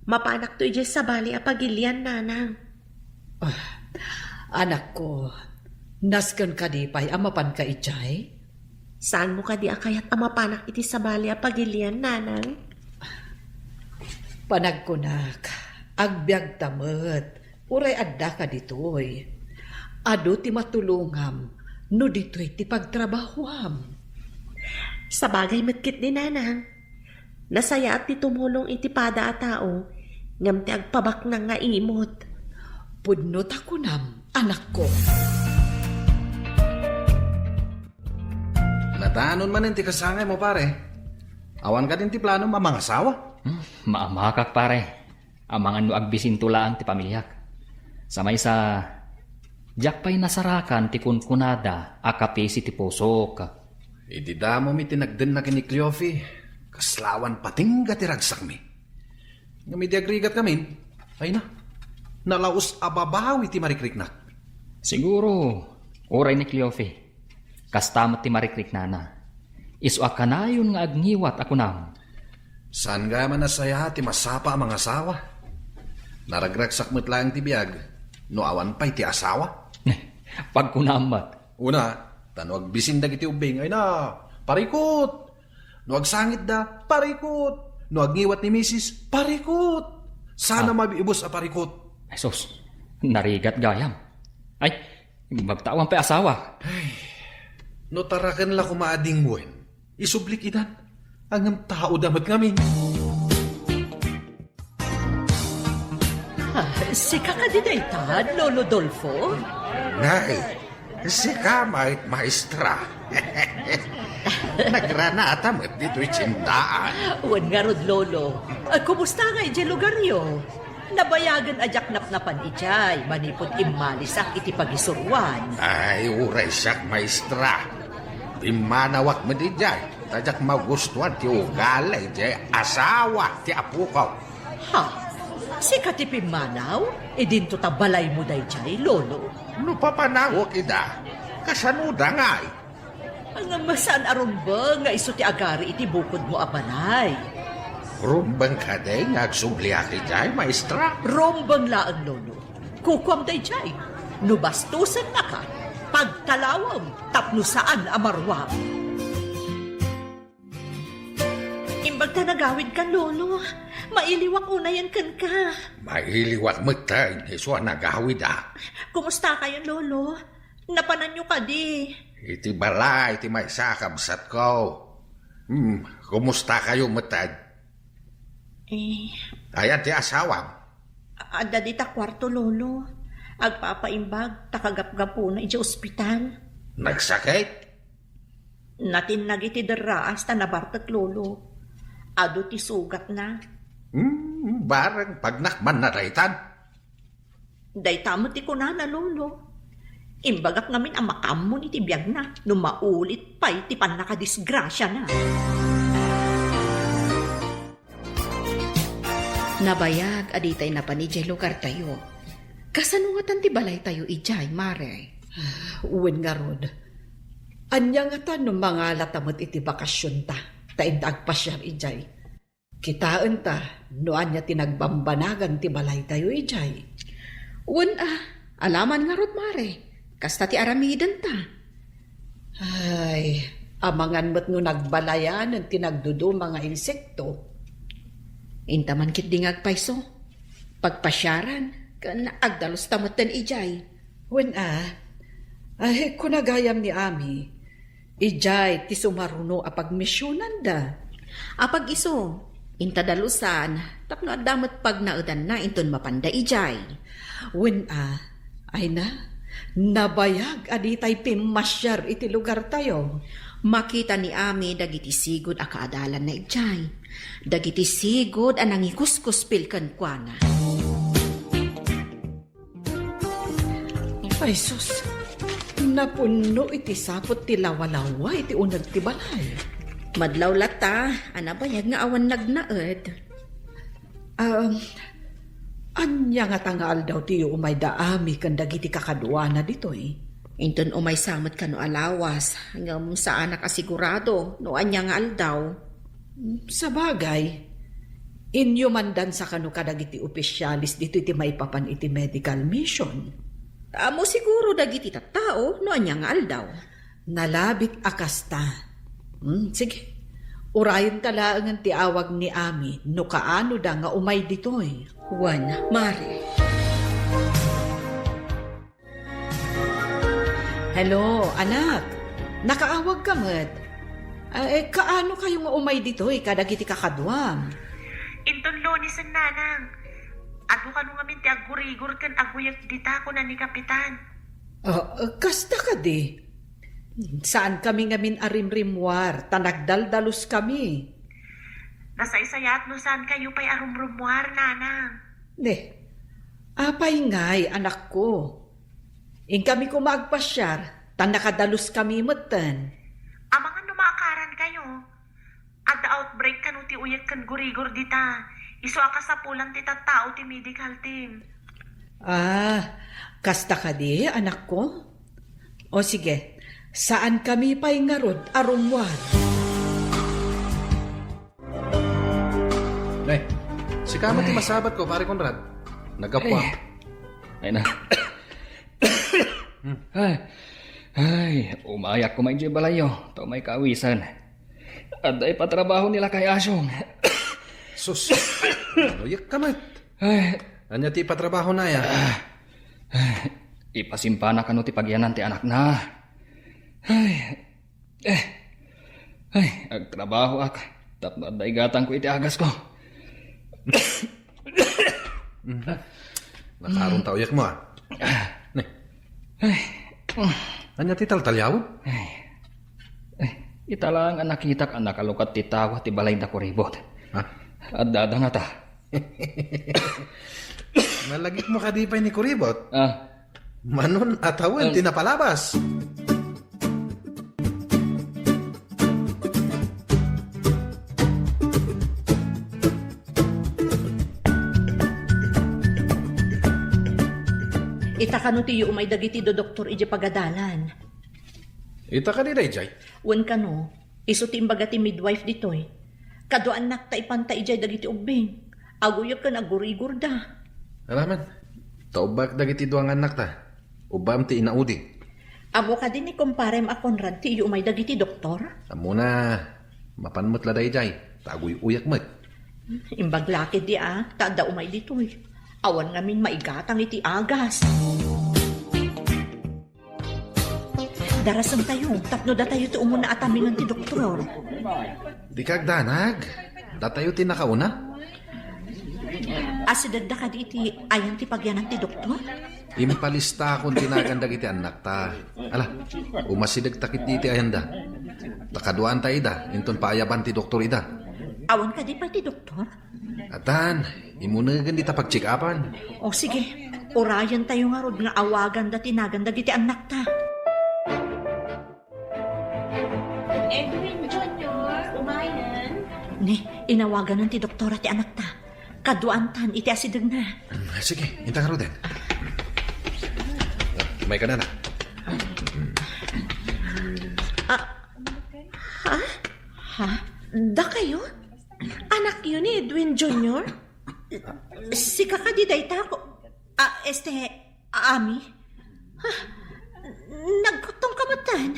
Mapanak to ijay sabali a pagilian nanang. Anak ko, nasken ka di pa'y amapan ka ijay? Saan mo ka di akayat amapanak iti sabali a pagilian, nanang? Panagkunak, agbyag tamet, uray adda ka ditoy. Ado ti matulungam, no ditoy ti pagtrabahuam. Sa bagay matkit ni nanang. Nasaya at ti tumulong iti pada a tao, ngam ti agpabak na nga imot. Pudnot ako nam, anak ko. Latanon man ti kasangay mo pare. Awan ka din ti plano mamangasawa. Maamakak pare. Amangan no agbisin tulaan ti pamilyak. Samay sa jakpay nasarakan ti kunkunada akapisi ti posok. Idi damo mi tinagden na kini Cleofe. Kaslawan patingga ti ragsak mi. Ngami di agrigat kami. Ay na. Nalaos ababawi ti marikriknak. Siguro, oray ni Cleofe. Kastamat ti marikrik nana. Isu akanayon nga agniwat ako nam. Saan nga man nasaya ti masapa ang mga asawa? Naragragsak mo't lang ti biyag. No awan pa'y ti asawa? Pagkunamat. Una, tanwag bisin da iti ubing. Ay na, parikot. No agsangit da, parikot. No agniwat ni misis, parikot. Sana mabiibos a parikot. Ay sus, narigat gayam. Ay, magtawang pa asawa. No tarakan la kumaading buwan. Isublik idan. Ang tao damat ngamin. Si kakadidaytan, Lolo Dolfo? Nay, si kamay maestra. Nagrana atamat dito'y cintaan. Uwan nga rod, Lolo. Kumusta nga iti lugaryo? Nabayagan ajak napnapan ijay, manipod imalisak iti pagisuruan. Ay, uray siyak maestra. Imanawak mo di jay. Tajak magustuhan ti ugalay jay asawa ti apo ko. Ha? Si katipim manaw? E dinto tabalay mo day jay, Lolo. No papanawak ida. Kasanuda nga ay. Ang masan aron ba nga iso ti agari iti bukod mo abanay? Rumbang ka day ngagsubliaki jay maestra. Rombang laang, Lolo. Kukwam day jay. Nubastusan na ka. Pagtalawang tapno saan amarwam. Imbag ta nagawid ka, Lolo. Mailiwak unayan kan ka. Mailiwak mo tayo. Iso nagawid ah. Kumusta kayo, Lolo? Napanan nyo ka di. Iti balay, iti may sakabsat ko. Kumusta kayo matad? Ayan ti asawang. Ada di ta kwarto, Lolo. Agpapaimbag, takagap-gapo na iti ospital. Nagsakit? Natinag iti deraas ta nabartat, Lolo. Ado ti sugat na. Barang pagnakman na raytan. Daytamo ti kunana, Lolo. Imbagak ngamin ang makamon iti biyag na. Nung maulit pa iti pan nakadisgrasya na. Nabayag aditay na pa ni jay lugar tayo. Kasanungatan ti balay tayo ijay, mare. Uwin nga rod. Anya nga ta no mga latamot iti bakasyon ta. Taindag pa siya ijay. Kitaan ta, no anya tinagbambanagan ti balay tayo ijay. Uwan alaman nga rod, mare. Kasta ti aramidan ta. Ay, amangan mo't no nagbalayan ang tinagdudo mga insekto. Intaman kit dingag paiso. Pagpasyaran, kan agdalos tamatan ijay. Wen ay kunagayam ni Ami, ijay ti sumaruno apag misyonan da. Apag iso, intadalusan, tapno adamot pag naudan na inton mapanda ijay. Wen ay na, nabayag aditay pimasyar iti lugar tayo. Makita ni Ami dagiti sigod a kaadalan na ijay. Dagiti sigod a nangikuskus pilkan kuana. Ay sus, napuno iti sapot ti lawalawa iti unag ti balay. Madlaw lata, anabayag nga awan nagnaed. Anya nga tangal daw tiyo umay daami kan dagiti kakadwa na ditoy. Inton umay samot ka no alawas, hanggang saan nakasigurado no anya nga aldaw. Sa bagay, inyo mandan sa kanu kadagiti opisyalis dito iti maipapan iti medical mission. Amo siguro dagiti tattao no anya nga aldaw. Nalabit akasta, Sige. Urayon talaang ang tiawag ni Ami no kaano da nga umay ditoy. Juan, Mari. Hello, anak. Nakaawag ka mat. Kaano kayo nga umay ditoy kadagiti kakadwam? Inton Lonis ang nanang. Ano ka nung amin ti agurigor kan aguyat dita ko na ni Kapitan. Kasta ka di. Saan kami ngamin arimrimwar, tanagdaldalos kami. Nasaysayat no saan kayo pa'y arumrumwar, nanang. Apay ngay, anak ko. In kami kumagpasyar, tanakadalos kami matan. Amang ano maakaran kayo? At outbreak ka no ti uyat kan gurigor dita. Iso ka sa pulang ti tao ti medical team. Kasta ka di, anak ko? O sige, saan kami pa'y ngarod arumwar? Si Kamat ti masabat ko, pare Conrad. Nagapwa. Ay na. Umayak ko may balayo. To may kawisan. At ay patrabaho nila kay Asyong. Sus, yak Kamat. Anya ti patrabaho na ya. Ipasimpana ka no ti pagyanan ti anak na. Agtrabaho ak. Tapno at daigatang ko iti agas ko. Nakarong tao yak mo Anya ti taltalyaw? Italang ang nakitak ang nakalukat ti tawa ti balay na kuribot. At dada nga ta. Nalagik mo kadipay ni kuribot. Manon atawan tinapalabas. Ita ka no tiyo umay dagiti do doktor ije pagadalan. Ita ka di Jay. Wen ka no, iso ti imbaga ti midwife ditoy. Kado anak ta ipanta ijay dagiti ubing. Aguyok ka nagurigor da. Alaman, taubak dagiti duang anak ta. Ubam ti inaudi. Amo ka din ni komparem a Conrad ti iyo umay dagiti doktor. Amo na, mapanmot la Jay. Taguy uyak mat. Imbaglaki di tada umay ditoy. Awan ngamin maigatang iti agas. Darasam tayo, tapno da tayo ti umuna atamingan ti doktor. Di kag danag, datayo ti nakauna. Asidagda ka di iti ayan ti pagyanan ti doktor? Impalista akong tinagandag iti anak ta. Ala, umasidag takit di iti ayan da. Takaduan ta ida, inton paayaban ti doktor ida. Awan ka di pa ti doktor? Atan, imunagan di ta pag-check-upan. O sige, orayan tayo nga rod nga awagan da tinagandag iti anak ta. Edwin Jr., umayan. Ni, inawagan ng ti doktora ti anak ta. Kaduantan, iti asidag na. Sige, hinta ka ro din. May ka na na. Ha? Da kayo? Anak yun ni Edwin Jr.? Si kakadiday ta ko. Ami? Nagkutong kamatan.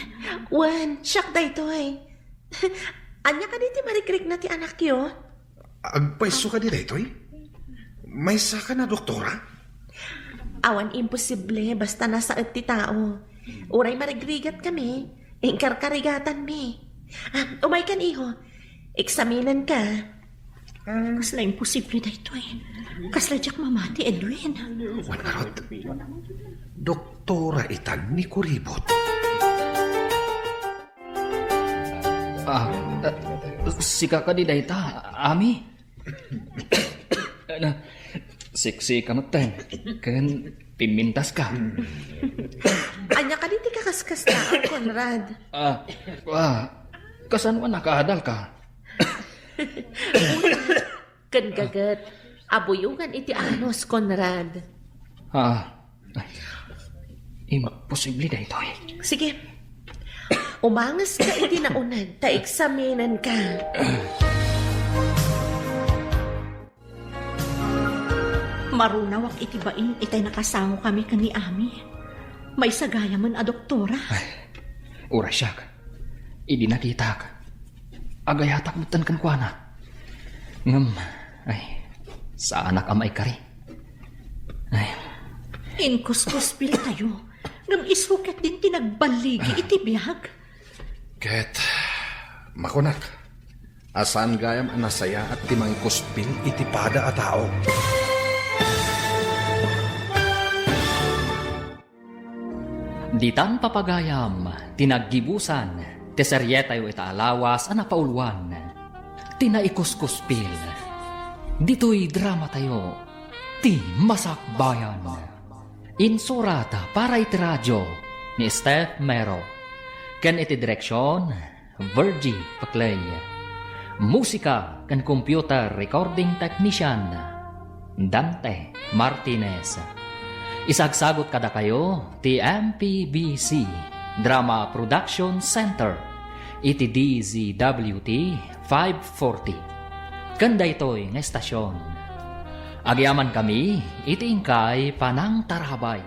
Wan, siyak da ito eh. Anya ka diti marikrik na ti anak yo? Agpaiso ka di dito eh? May saka na doktora? Awan imposible basta nasa ti tao. Uray marigrigat kami. Ingkarkarigatan mi. Umay kan iho. Eksaminan ka. Kasla imposible da ito eh. Kasla jak mamati Edwin. Wanarot. Doktora itan ni Kuribot. Si kakadiday ta, Ami. Siksi kamatan. Kan pimintas ka. Anya ka diti kakaskas na, Conrad. Kasan mo nakahadal ka? Kan gagat. Abuyugan iti anos, Conrad. Imposible da ito eh. Sige. Umangas ka iti naunag. Ta-eksaminan ka. Marunawak iti bain itay nakasango kami kani Ami. May sagaya man a doktora. Ura siya. Idi nakita ka. Agayatak mo tan kan kuana. Ngam, ay, sa anak amay kari. Ay, Inkuskuspil tayo. Ngam isukat din tinagbaligi iti biyag. Ket, makunak. Asan gayam anasaya at timang kuspil iti pada a tao. Ditan papagayam, tinaggibusan, teseryetayo itaalawas, anapauluan, tinaikuskuspil. Dito'y drama tayo, ti masakbayan. Insurata para iti radyo ni Steph Mero. Ken iti direksyon, Virgie Paclay. Musika ken computer recording technician, Dante Martinez. Isagsagot kada kayo ti MPBC Drama Production Center iti DZWT 540. Kanda ito'y nga estasyon. Agyaman kami iti ingkay panang tarabay.